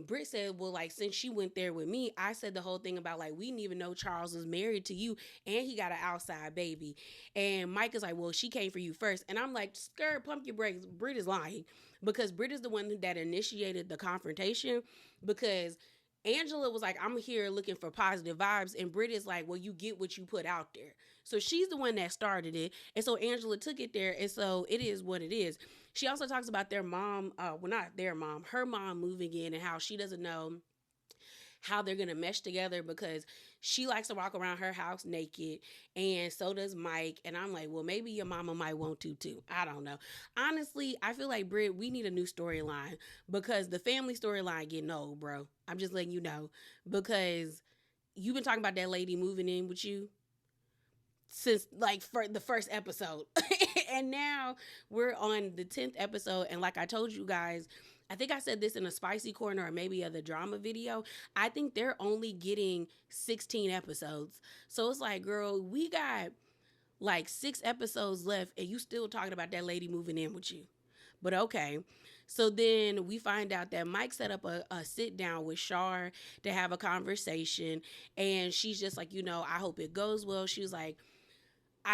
Britt said, well, like, since she went there with me, I said the whole thing about, like, we didn't even know Charles was married to you and he got an outside baby. And Mike is like, well, she came for you first. And I'm like, skirt, pump your brakes. Britt is lying, because Britt is the one that initiated the confrontation, because Angela was like, I'm here looking for positive vibes. And Britt is like, well, you get what you put out there. So she's the one that started it. And so Angela took it there. And so it is what it is. She also talks about their mom, well, not their mom, her mom moving in and how she doesn't know how they're gonna mesh together because she likes to walk around her house naked and so does Mike. And I'm like, well, maybe your mama might want to too. I don't know. Honestly, I feel like Britt, we need a new storyline because the family storyline getting old, bro. I'm just letting you know because you've been talking about that lady moving in with you since like for the first episode. And now we're on the 10th episode. And like I told you guys, I think I said this in a spicy corner or maybe the drama video. I think they're only getting 16 episodes. So it's like, girl, we got like 6 episodes left and you still talking about that lady moving in with you. But okay. So then we find out that Mike set up a sit down with Shar to have a conversation. And she's just like, I hope it goes well. She was like,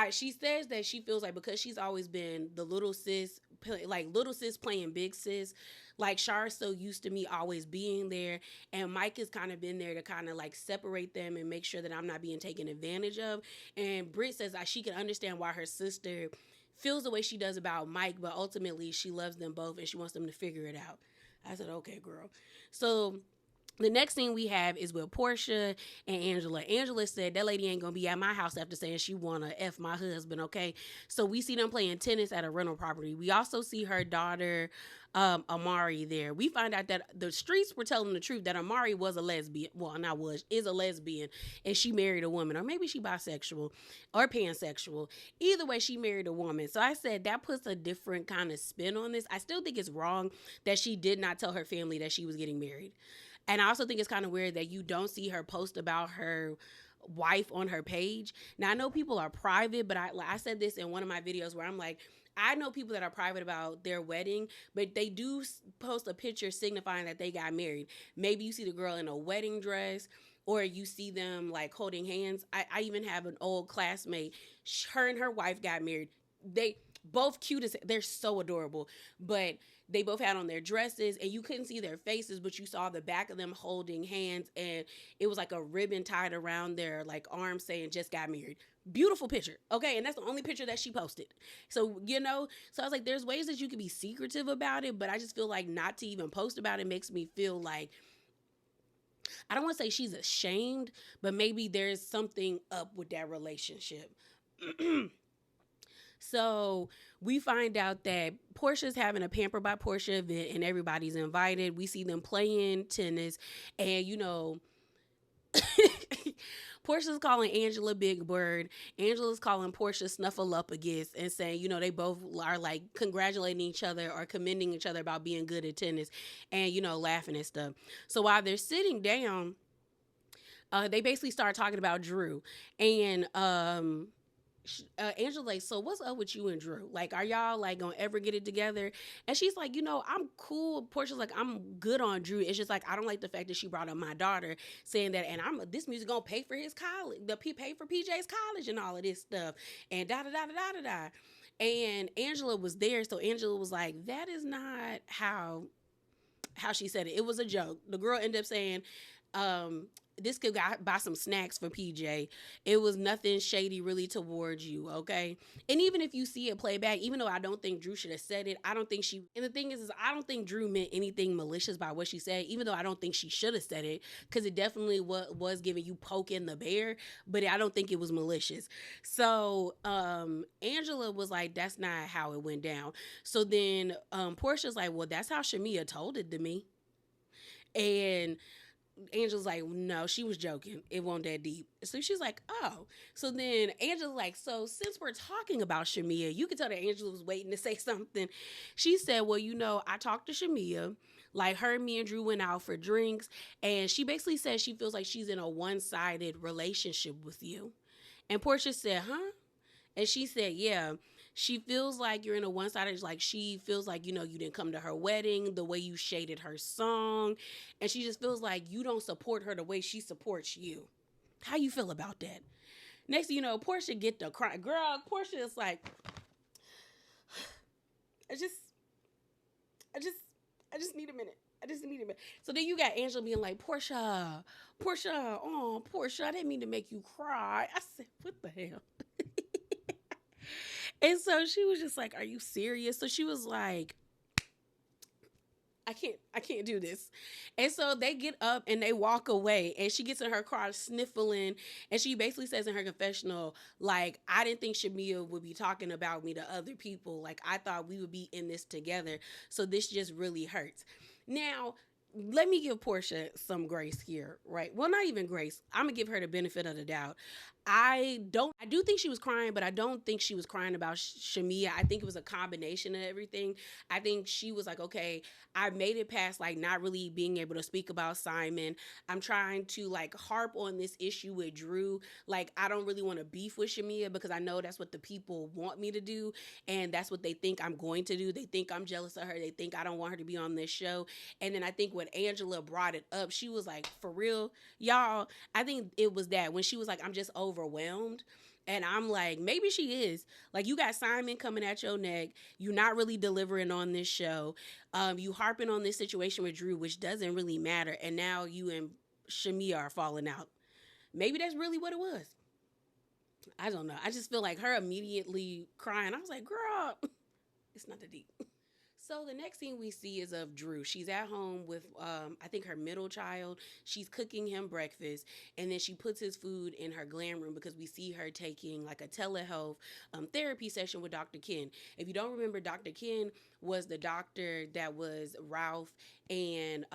she says that she feels like because she's always been the little sis, like little sis playing big sis, like Char's so used to me always being there, and Mike has kind of been there to kind of like separate them and make sure that I'm not being taken advantage of. And Britt says that she can understand why her sister feels the way she does about Mike, but ultimately she loves them both and she wants them to figure it out. I said, okay, girl. So the next thing we have is with Portia and Angela. Angela said that lady ain't gonna be at my house after saying she wanna F my husband, okay? So we see them playing tennis at a rental property. We also see her daughter, Amari, there. We find out that the streets were telling the truth that Amari was a lesbian. Well, is a lesbian, and she married a woman. Or maybe she bisexual or pansexual. Either way, she married a woman. So I said that puts a different kind of spin on this. I still think it's wrong that she did not tell her family that she was getting married. And I also think it's kind of weird that you don't see her post about her wife on her page. Now, I know people are private, but I said this in one of my videos where I'm like, I know people that are private about their wedding, but they do post a picture signifying that they got married. Maybe you see the girl in a wedding dress or you see them like holding hands. I even have an old classmate. Her and her wife got married. They both cute as they're so adorable, but they both had on their dresses and you couldn't see their faces, but you saw the back of them holding hands and it was like a ribbon tied around their like arms saying just got married. Beautiful picture. Okay. And that's the only picture that she posted. So, so I was like, there's ways that you can be secretive about it, but I just feel like not to even post about it makes me feel like, I don't want to say she's ashamed, but maybe there's something up with that relationship. So we find out that Portia's having a Pamper by Portia event and everybody's invited. We see them playing tennis and, Portia's calling Angela Big Bird. Angela's calling Portia Snuffleupagus and saying, they both are like congratulating each other or commending each other about being good at tennis and, laughing and stuff. So while they're sitting down, they basically start talking about Drew and, Angela's like, so what's up with you and Drew? Like, are y'all like gonna ever get it together? And she's like, I'm cool. Portia's like, I'm good on Drew. It's just like I don't like the fact that she brought up my daughter, saying that, and this music gonna pay for his college, pay for PJ's college and all of this stuff, and da da da da da da da. And Angela was there, so Angela was like, that is not how she said it. It was a joke. The girl ended up saying, this could buy some snacks for PJ. It was nothing shady really towards you, okay? And even if you see it play back, even though I don't think Drew should have said it, I don't think and the thing is I don't think Drew meant anything malicious by what she said, even though I don't think she should have said it, because it definitely was giving you poking the bear, but I don't think it was malicious. So Angela was like, that's not how it went down. So then Portia's like, well, that's how Shamea told it to me. And Angela's like, no, she was joking. It wasn't that deep. So she's like, oh. So then Angela's like, so since we're talking about Shamea, you can tell that Angela was waiting to say something. She said, well, I talked to Shamea. Like her and me and Drew went out for drinks. And she basically said she feels like she's in a one-sided relationship with you. And Portia said, huh? And she said, yeah. She feels like you're in a one-sided, like she feels like, you didn't come to her wedding, the way you shaded her song. And she just feels like you don't support her the way she supports you. How you feel about that? Next thing you know, Portia get the cry. Girl, Portia is like, I just need a minute. I just need to. So then you got Angela being like, Portia, oh, Portia, I didn't mean to make you cry. I said, what the hell? And so she was just like, are you serious? So she was like, I can't do this. And so they get up and they walk away, and she gets in her car sniffling, and she basically says in her confessional, like, I didn't think Shamea would be talking about me to other people. Like, I thought we would be in this together. So this just really hurts. Now, let me give Portia some grace here, right? Well, not even grace. I'm gonna give her the benefit of the doubt. I do think she was crying, but I don't think she was crying about Shamea. I think it was a combination of everything. I think she was like, okay, I made it past like not really being able to speak about Simon. I'm trying to like harp on this issue with Drew. Like, I don't really want to beef with Shamea because I know that's what the people want me to do, and that's what they think I'm going to do. They think I'm jealous of her. They think I don't want her to be on this show. And then I think when Angela brought it up, she was like, for real, y'all, I think it was that when she was like, I'm just overwhelmed. And I'm like, maybe she is. Like, you got Simon coming at your neck. You're not really delivering on this show. You harping on this situation with Drew, which doesn't really matter. And now you and Shamea are falling out. Maybe that's really what it was. I don't know. I just feel like her immediately crying. I was like, girl, it's not that deep. So the next scene we see is of Drew. She's at home with, I think, her middle child. She's cooking him breakfast, and then she puts his food in her glam room because we see her taking like a telehealth therapy session with Dr. Ken. If you don't remember, Dr. Ken was the doctor that was Ralph and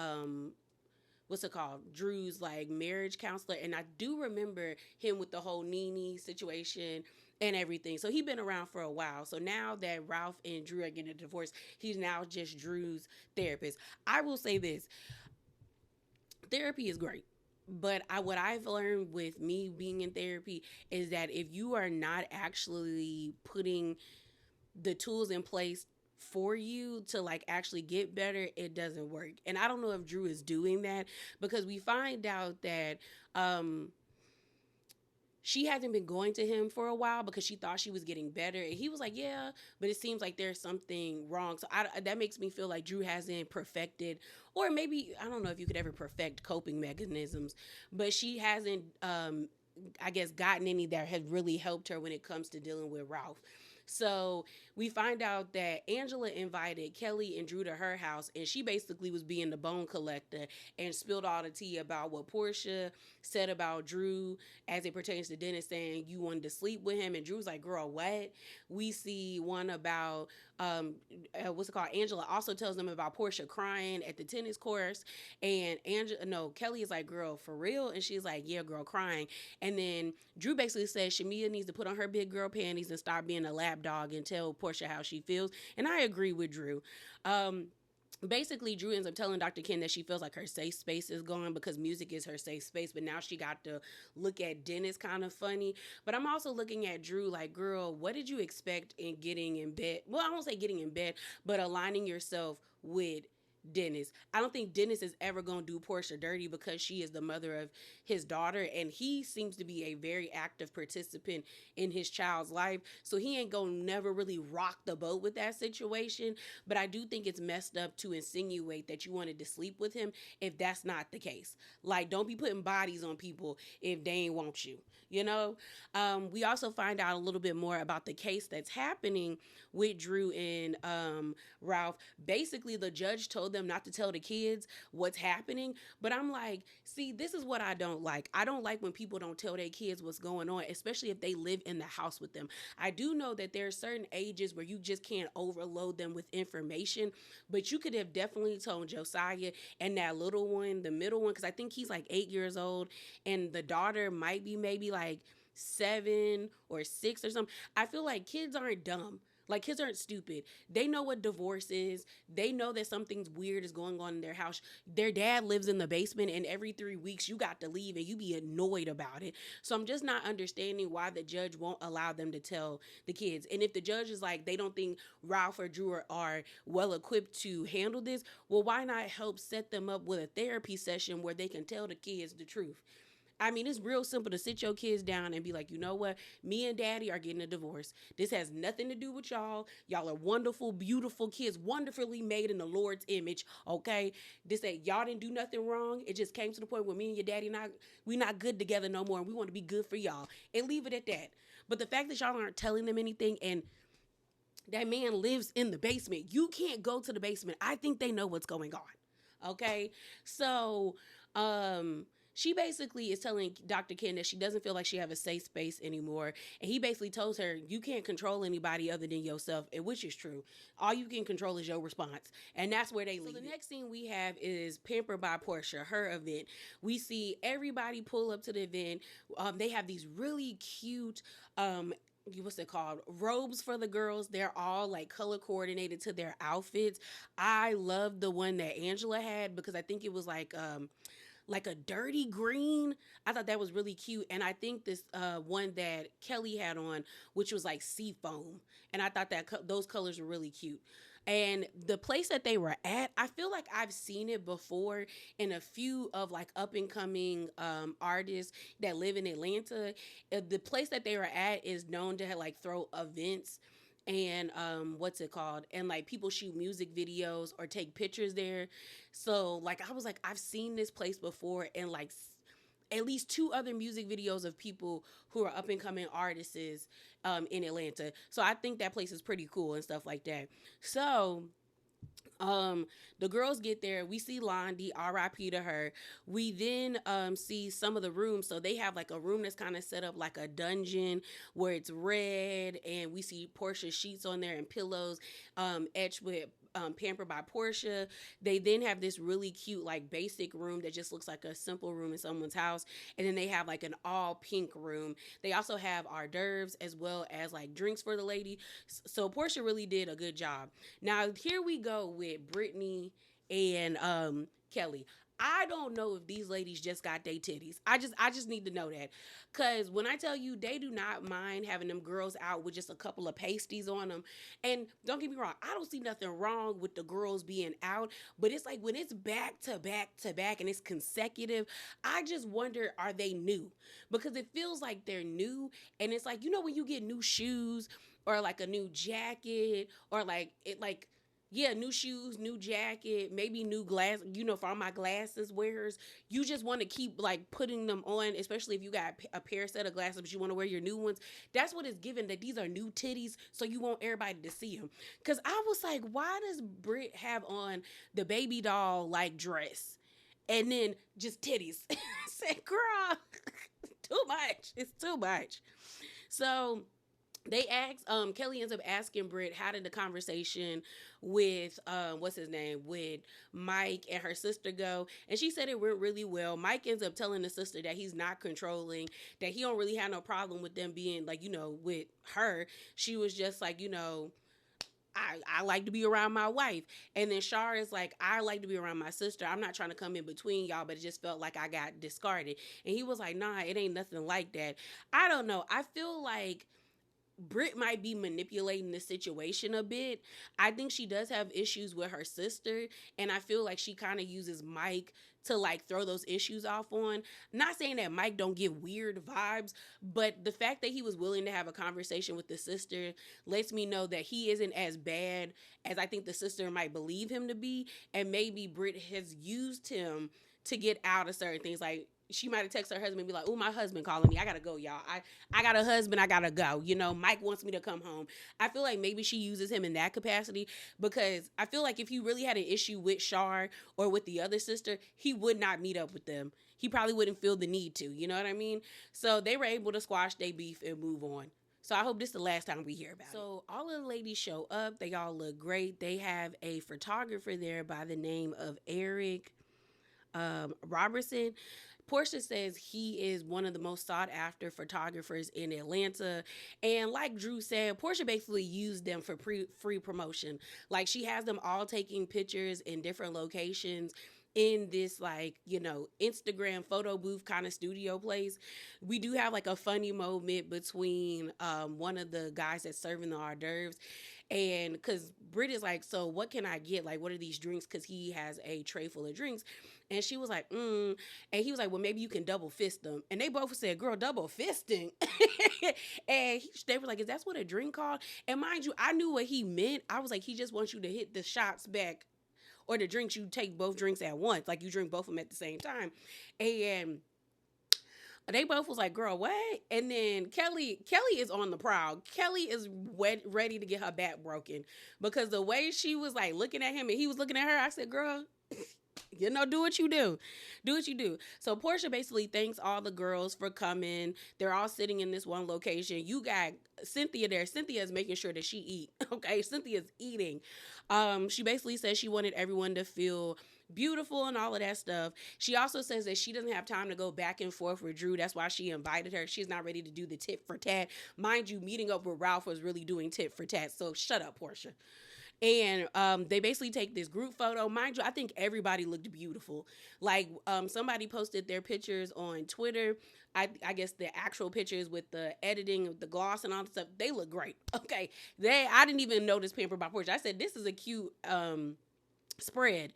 what's it called? Drew's like marriage counselor. And I do remember him with the whole Nene situation and everything. So he's been around for a while. So now that Ralph and Drew are getting a divorce, he's now just Drew's therapist. I will say this. Therapy is great. But what I've learned with me being in therapy is that if you are not actually putting the tools in place for you to like actually get better, it doesn't work. And I don't know if Drew is doing that because we find out that she hasn't been going to him for a while because she thought she was getting better. And he was like, yeah, but it seems like there's something wrong. So that makes me feel like Drew hasn't perfected, or maybe, I don't know if you could ever perfect coping mechanisms, but she hasn't, I guess, gotten any that have really helped her when it comes to dealing with Ralph. So we find out that Angela invited Kelly and Drew to her house, and she basically was being the bone collector and spilled all the tea about what Portia said about Drew as it pertains to Dennis, saying you wanted to sleep with him. And Drew's like, girl, what? We see one about, what's it called? Angela also tells them about Portia crying at the tennis course. And Kelly is like, girl, for real? And she's like, yeah, girl, crying. And then Drew basically says Shamea needs to put on her big girl panties and stop being a lap dog and tell Portia how she feels. And I agree with Drew. Basically, Drew ends up telling Dr. Ken that she feels like her safe space is gone because music is her safe space, but now she got to look at Dennis kind of funny. But I'm also looking at Drew like, girl, what did you expect in getting in bed? Well, I won't say getting in bed, but aligning yourself with Dennis. I don't think Dennis is ever going to do Portia dirty because she is the mother of his daughter, and he seems to be a very active participant in his child's life. So he ain't going to never really rock the boat with that situation. But I do think it's messed up to insinuate that you wanted to sleep with him if that's not the case. Like, don't be putting bodies on people if they ain't want you, you know? We also find out a little bit more about the case that's happening with Drew and Ralph. Basically, the judge told them not to tell the kids what's happening. But I'm like, see, this is what I don't like. I don't like when people don't tell their kids what's going on, especially if they live in the house with them. I do know that there are certain ages where you just can't overload them with information, but you could have definitely told Josiah and that little one, the middle one, because I think he's like 8 years old, and the daughter might be maybe like 7 or 6 or something. I feel like kids aren't dumb. Like, kids aren't stupid. They know what divorce is. They know that something's weird is going on in their house. Their dad lives in the basement, and every 3 weeks you got to leave, and you be annoyed about it. So I'm just not understanding why the judge won't allow them to tell the kids. And if the judge is like, they don't think Ralph or Drew are well equipped to handle this, well, why not help set them up with a therapy session where they can tell the kids the truth? I mean, it's real simple to sit your kids down and be like, you know what? Me and daddy are getting a divorce. This has nothing to do with y'all. Y'all are wonderful, beautiful kids, wonderfully made in the Lord's image. Okay. This ain't y'all didn't do nothing wrong. It just came to the point where me and your daddy we not good together no more. And we want to be good for y'all. And leave it at that. But the fact that y'all aren't telling them anything, and that man lives in the basement. You can't go to the basement. I think they know what's going on. Okay. So she basically is telling Dr. Ken that she doesn't feel like she have a safe space anymore. And he basically tells her, you can't control anybody other than yourself, and which is true. All you can control is your response. And that's where they leave. So the next scene we have is Pampered by Portia, her event. We see everybody pull up to the event. They have these really cute what's it called, robes for the girls. They're all like color coordinated to their outfits. I love the one that Angela had because I think it was like a dirty green. I thought that was really cute. And I think this one that Kelly had on, which was like sea foam, and I thought that those colors were really cute. And the place that they were at, I feel like I've seen it before in a few of like up and coming artists that live in Atlanta. The place that they were at is known to have, like, throw events and what's it called, and like people shoot music videos or take pictures there. So like I was like, I've seen this place before, and like at least 2 other music videos of people who are up and coming artists in Atlanta. So I think that place is pretty cool and stuff like that. So the girls get there. We see Londi, R.I.P. to her. We then see some of the rooms. So they have like a room that's kind of set up like a dungeon where it's red, and we see Portia's sheets on there and pillows etched with Pampered by Portia. They then have this really cute like basic room that just looks like a simple room in someone's house, and then they have like an all pink room. They also have hors d'oeuvres as well as like drinks for the lady. So Portia really did a good job. Now here we go with Brittany and Kelly. I don't know if these ladies just got their titties. I just need to know that. Cause when I tell you, they do not mind having them girls out with just a couple of pasties on them. And don't get me wrong, I don't see nothing wrong with the girls being out, but it's like when it's back to back to back and it's consecutive, I just wonder, are they new? Because it feels like they're new. And it's like, you know, when you get new shoes or like a new jacket, or like it like, yeah, new shoes, new jacket, maybe new glass. You know, for all my glasses wearers, you just want to keep like putting them on, especially if you got a pair set of glasses, but you want to wear your new ones. That's what it's given, that these are new titties, so you want everybody to see them. Because I was like, why does Brit have on the baby doll like dress and then just titties? I said, girl, too much. It's too much. So they asked, Kelly ends up asking Britt, how did the conversation with what's his name, with Mike and her sister go? And she said it went really well. Mike ends up telling the sister that he's not controlling, that he don't really have no problem with them being like, you know, with her. She was just like, you know, I like to be around my wife. And then Shar is like, I like to be around my sister. I'm not trying to come in between y'all, but it just felt like I got discarded. And he was like, nah, it ain't nothing like that. I don't know. I feel like Britt might be manipulating the situation a bit. I think she does have issues with her sister, and I feel like she kind of uses Mike to like throw those issues off on. Not saying that Mike don't give weird vibes, but the fact that he was willing to have a conversation with the sister lets me know that he isn't as bad as I think the sister might believe him to be, and maybe Britt has used him to get out of certain things. Like, she might have texted her husband and be like, oh, my husband calling me. I got to go, y'all. I got a husband. I got to go. You know, Mike wants me to come home. I feel like maybe she uses him in that capacity, because I feel like if he really had an issue with Shar or with the other sister, he would not meet up with them. He probably wouldn't feel the need to. You know what I mean? So they were able to squash their beef and move on. So I hope this is the last time we hear about it. So all of the ladies show up. They all look great. They have a photographer there by the name of Eric Robertson. Portia says he is one of the most sought after photographers in Atlanta. And like Drew said, Portia basically used them for free promotion. Like, she has them all taking pictures in different locations. in this like, Instagram photo booth kind of studio place. We do have like a funny moment between one of the guys that's serving the hors d'oeuvres, and because Britt is like, so what can I get? Like, what are these drinks? Because he has a tray full of drinks. And she was like, And he was like, well, maybe you can double fist them. And they both said, girl, double fisting. And they were like, is that what a drink called? And mind you, I knew what he meant. I was like, he just wants you to hit the shots back, or the drinks, you take both drinks at once. Like, you drink both of them at the same time. And they both was like, girl, what? And then Kelly is on the prowl. Kelly is ready to get her back broken, because the way she was like looking at him and he was looking at her, I said, girl, do what you do. Do what you do. So Portia basically thanks all the girls for coming. They're all sitting in this one location. You got Cynthia there. Cynthia is making sure that she eat. Okay, Cynthia's eating. She basically says she wanted everyone to feel beautiful and all of that stuff. She also says that she doesn't have time to go back and forth with Drew. That's why she invited her. She's not ready to do the tit for tat. Mind you, meeting up with Ralph was really doing tit for tat. So shut up, Portia. And they basically take this group photo. Mind you, I think everybody looked beautiful. Like, somebody posted their pictures on Twitter. I guess the actual pictures with the editing, with the gloss and all the stuff, they look great. Okay. I didn't even notice Pampered by Portia. I said, this is a cute spread.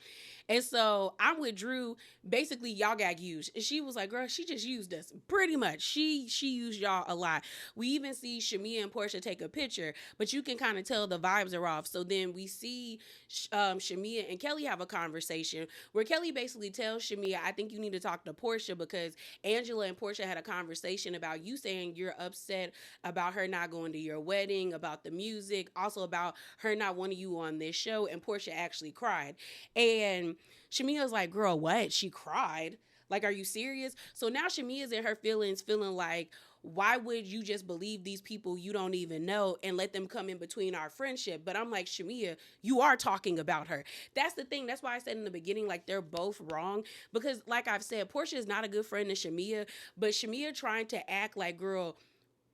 And so I'm with Drew. Basically, y'all got used. And she was like, girl, she just used us. Pretty much. She used y'all a lot. We even see Shamea and Portia take a picture, but you can kind of tell the vibes are off. So then we see Shamea and Kelly have a conversation where Kelly basically tells Shamea, I think you need to talk to Portia, because Angela and Portia had a conversation about you saying you're upset about her not going to your wedding, about the music, also about her not wanting you on this show. And Portia actually cried. And Shamea's like, girl, what? She cried? Like, are you serious? So now Shamea's in her feelings, feeling like, why would you just believe these people you don't even know and let them come in between our friendship? But I'm like, Shamea, you are talking about her. That's the thing. That's why I said in the beginning, like, they're both wrong. Because like I've said, Portia is not a good friend to Shamea, but Shamea trying to act like, girl,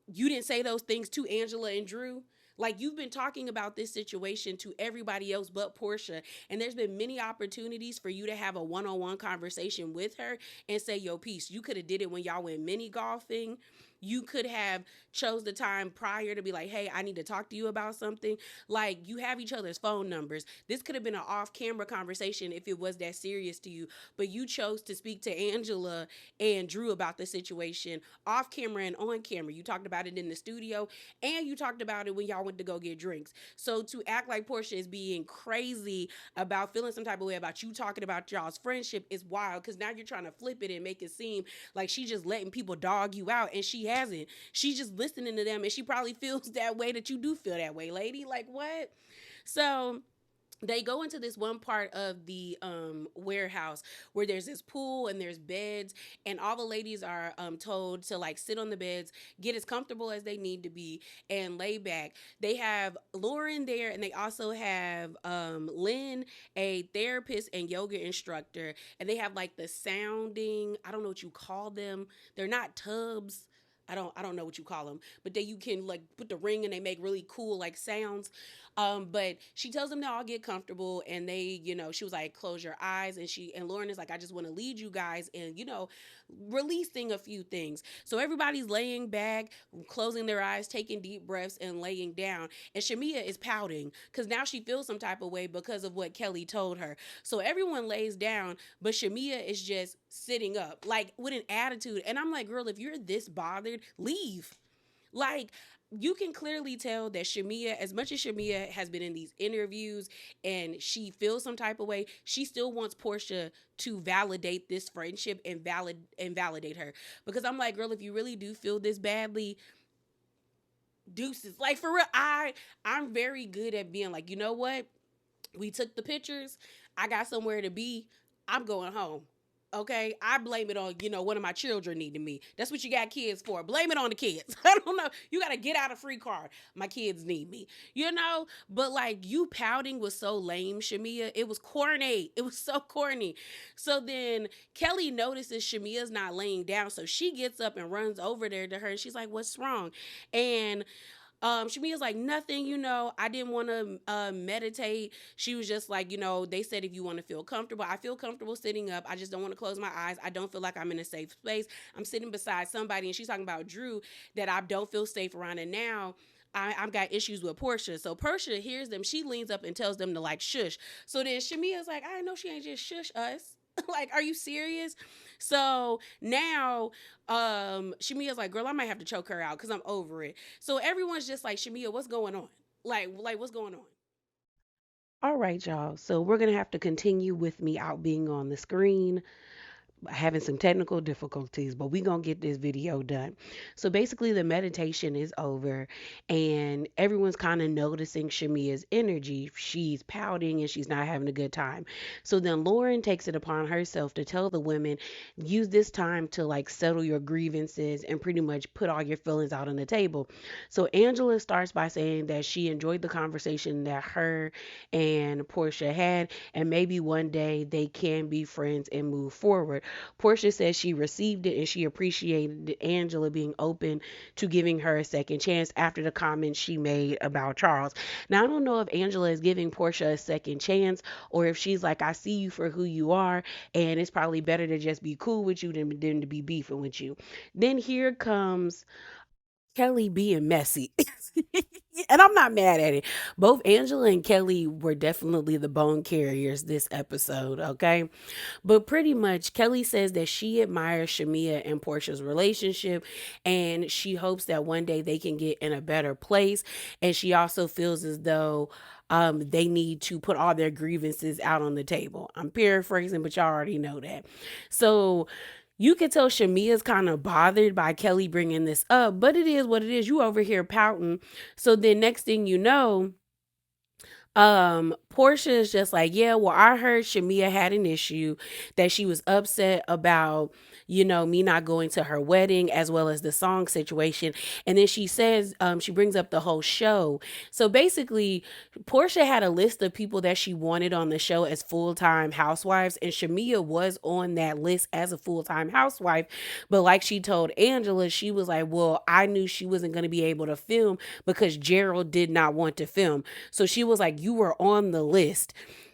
you didn't say those things to Angela and Drew. Like, you've been talking about this situation to everybody else but Portia, and there's been many opportunities for you to have a one-on-one conversation with her and say your piece. You could have did it when y'all went mini golfing. You could have chose the time prior to be like, hey, I need to talk to you about something. Like, you have each other's phone numbers. This could have been an off-camera conversation if it was that serious to you, but you chose to speak to Angela and Drew about the situation off camera and on camera. You talked about it in the studio, and you talked about it when y'all went to go get drinks. So to act like Portia is being crazy about feeling some type of way about you talking about y'all's friendship is wild, because now you're trying to flip it and make it seem like she just letting people dog you out, and she hasn't. She's just listening to them, and she probably feels that way that you do feel that way, lady. Like, what? So they go into this one part of the warehouse where there's this pool and there's beds, and all the ladies are told to like sit on the beds, get as comfortable as they need to be, and lay back. They have Lauren there, and they also have Lynn, a therapist and yoga instructor, and they have like the sounding, I don't know what you call them. They're not tubs. I don't know what you call them, but you can like put the ring and they make really cool like sounds. But she tells them to all get comfortable, and they, she was like, close your eyes. And Lauren is like, I just want to lead you guys in, releasing a few things. So everybody's laying back, closing their eyes, taking deep breaths, and laying down. And Shamea is pouting because now she feels some type of way because of what Kelly told her. So everyone lays down, but Shamea is just sitting up, like with an attitude. And I'm like, girl, if you're this bothered, leave. Like, you can clearly tell that Shamea, as much as Shamea has been in these interviews and she feels some type of way, she still wants Portia to validate this friendship and validate her. Because I'm like, girl, if you really do feel this badly, deuces. Like, for real, I'm very good at being like, you know what? We took the pictures. I got somewhere to be. I'm going home. Okay, I blame it on, one of my children needing me. That's what you got kids for. Blame it on the kids. I don't know. You got to get out a free card. My kids need me, But like, you pouting was so lame, Shamea. It was corny. It was so corny. So then Kelly notices Shamea's not laying down. So she gets up and runs over there to her. And she's like, what's wrong? And Shamea's like, nothing, I didn't want to meditate. She was just like, they said if you want to feel comfortable, I feel comfortable sitting up. I just don't want to close my eyes. I don't feel like I'm in a safe space. I'm sitting beside somebody, and she's talking about Drew that I don't feel safe around. And now I've got issues with Portia. So Portia hears them. She leans up and tells them to like shush. So then Shamea's like, I know she ain't just shush us. Like, are you serious? So now Shamea's like, girl, I might have to choke her out because I'm over it. So everyone's just like, Shamea, what's going on? Like what's going on? All right, y'all. So we're gonna have to continue with me out being on the screen, having some technical difficulties, but we gonna get this video done. So basically the meditation is over, and everyone's kind of noticing Shamea's energy. She's pouting and she's not having a good time. So then Lauren takes it upon herself to tell the women, use this time to like settle your grievances and pretty much put all your feelings out on the table. So Angela starts by saying that she enjoyed the conversation that her and Portia had, and maybe one day they can be friends and move forward. Portia says she received it and she appreciated Angela being open to giving her a second chance after the comments she made about Charles. Now, I don't know if Angela is giving Portia a second chance or if she's like, I see you for who you are, and it's probably better to just be cool with you than to be beefing with you. Then here comes Kelly being messy. And I'm not mad at it. Both Angela and Kelly were definitely the bone carriers this episode, okay? But pretty much, Kelly says that she admires Shamea and Portia's relationship, and she hopes that one day they can get in a better place. And she also feels as though they need to put all their grievances out on the table. I'm paraphrasing, but y'all already know that. So you can tell Shamea's kind of bothered by Kelly bringing this up, but it is what it is. You over here pouting. So then next thing you know, Portia is just like, yeah, well, I heard Shamea had an issue, that she was upset about, me not going to her wedding, as well as the song situation. And then she says, she brings up the whole show. So basically, Portia had a list of people that she wanted on the show as full-time housewives, and Shamea was on that list as a full-time housewife. But like she told Angela, she was like, well, I knew she wasn't going to be able to film because Gerald did not want to film. So she was like, you were on the list.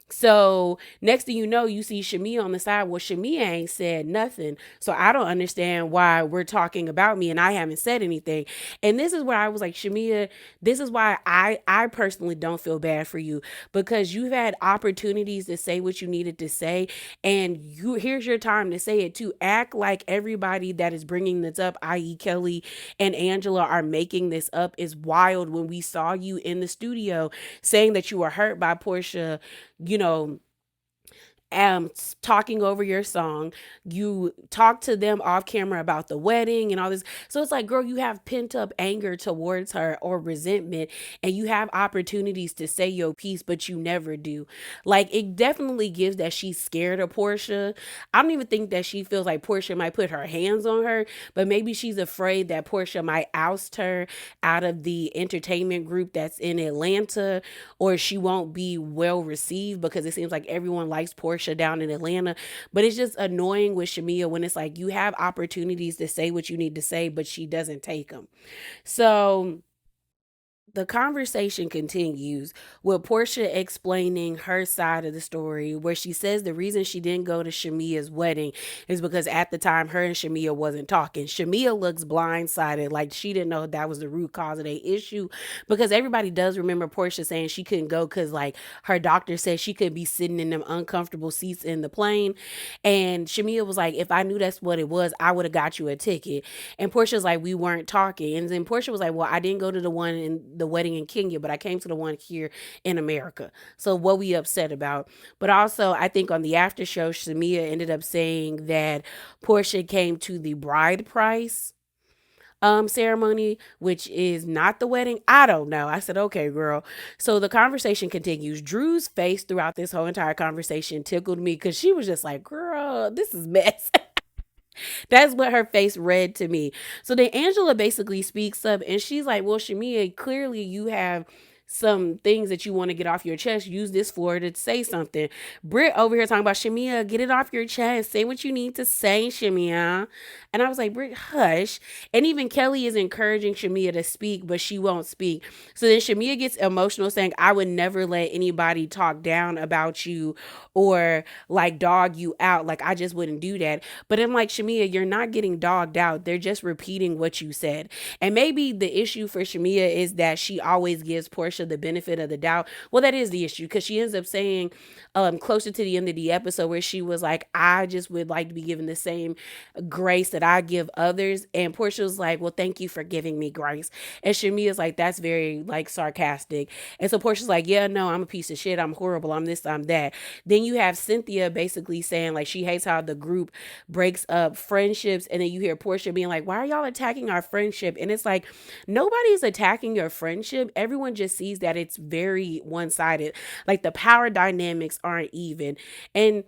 So next thing you know, you see Shamea on the side. Well, Shamea ain't said nothing. So I don't understand why we're talking about me and I haven't said anything. And this is where I was like, Shamea, this is why I personally don't feel bad for you, because you've had opportunities to say what you needed to say. And here's your time to say it too. Act like everybody that is bringing this up, i.e. Kelly and Angela, are making this up is wild when we saw you in the studio saying that you were hurt by Portia, talking over your song. You talk to them off camera about the wedding and all this. So it's like, girl, you have pent up anger towards her or resentment, and you have opportunities to say your piece, but you never do. Like, it definitely gives that she's scared of Portia. I don't even think that she feels like Portia might put her hands on her, but maybe she's afraid that Portia might oust her out of the entertainment group that's in Atlanta, or she won't be well received because it seems like everyone likes Portia down in Atlanta. But it's just annoying with Shamea when it's like you have opportunities to say what you need to say, but she doesn't take them. So the conversation continues with Portia explaining her side of the story, where she says the reason she didn't go to Shamea's wedding is because at the time her and Shamea wasn't talking. Shamea looks blindsided, like she didn't know that was the root cause of the issue, because everybody does remember Portia saying she couldn't go because like her doctor said she could be sitting in them uncomfortable seats in the plane. And Shamea was like, if I knew that's what it was, I would have got you a ticket. And Portia's like, we weren't talking. And then Portia was like, well, I didn't go to the one in the wedding in Kenya, but I came to the one here in America. So what we upset about. But also, I think on the after show, Shamea ended up saying that Portia came to the bride price ceremony, which is not the wedding. I don't know. I said, okay, girl. So the conversation continues. Drew's face throughout this whole entire conversation tickled me because she was just like, girl, this is mess. That's what her face read to me. So then Angela basically speaks up and she's like, well, Shamea, clearly you have some things that you want to get off your chest, use this floor to say something. Britt over here talking about, Shamea, get it off your chest. Say what you need to say, Shamea. And I was like, Britt, hush. And even Kelly is encouraging Shamea to speak, but she won't speak. So then Shamea gets emotional saying, I would never let anybody talk down about you or like dog you out. Like, I just wouldn't do that. But I'm like, Shamea, you're not getting dogged out. They're just repeating what you said. And maybe the issue for Shamea is that she always gives Portia the benefit of the doubt. Well, that is the issue, because she ends up saying closer to the end of the episode where she was like, I just would like to be given the same grace that I give others. And Portia was like, well, thank you for giving me grace. And Shamea's like, that's very like sarcastic. And so Portia's like, yeah, no, I'm a piece of shit. I'm horrible. I'm this, I'm that. Then you have Cynthia basically saying like she hates how the group breaks up friendships. And then you hear Portia being like, why are y'all attacking our friendship? And it's like, nobody's attacking your friendship. Everyone just sees that it's very one-sided. Like the power dynamics aren't even. And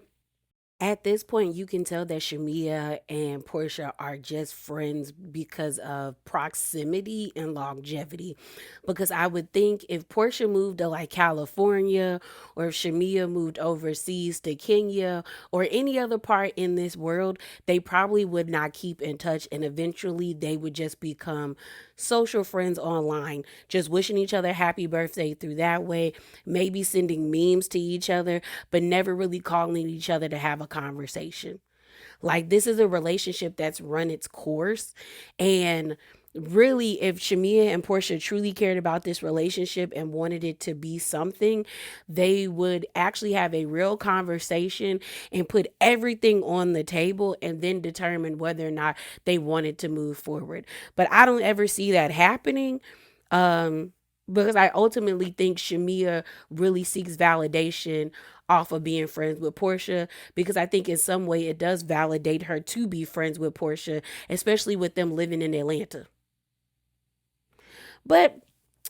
at this point, you can tell that Shamea and Portia are just friends because of proximity and longevity. Because I would think if Portia moved to like California, or if Shamea moved overseas to Kenya or any other part in this world, they probably would not keep in touch. And eventually they would just become social friends online, just wishing each other happy birthday through that way, maybe sending memes to each other, but never really calling each other to have a conversation. Like, this is a relationship that's run its course. And really, if Shamea and Portia truly cared about this relationship and wanted it to be something, they would actually have a real conversation and put everything on the table and then determine whether or not they wanted to move forward. But I don't ever see that happening. Because I ultimately think Shamea really seeks validation off of being friends with Portia, because I think in some way it does validate her to be friends with Portia, especially with them living in Atlanta. But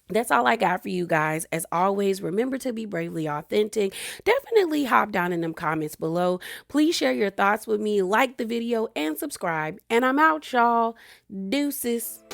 that's all I got for you guys. As always, remember to be bravely authentic. Definitely hop down in them comments below. Please share your thoughts with me, like the video, and subscribe. And I'm out, y'all. Deuces.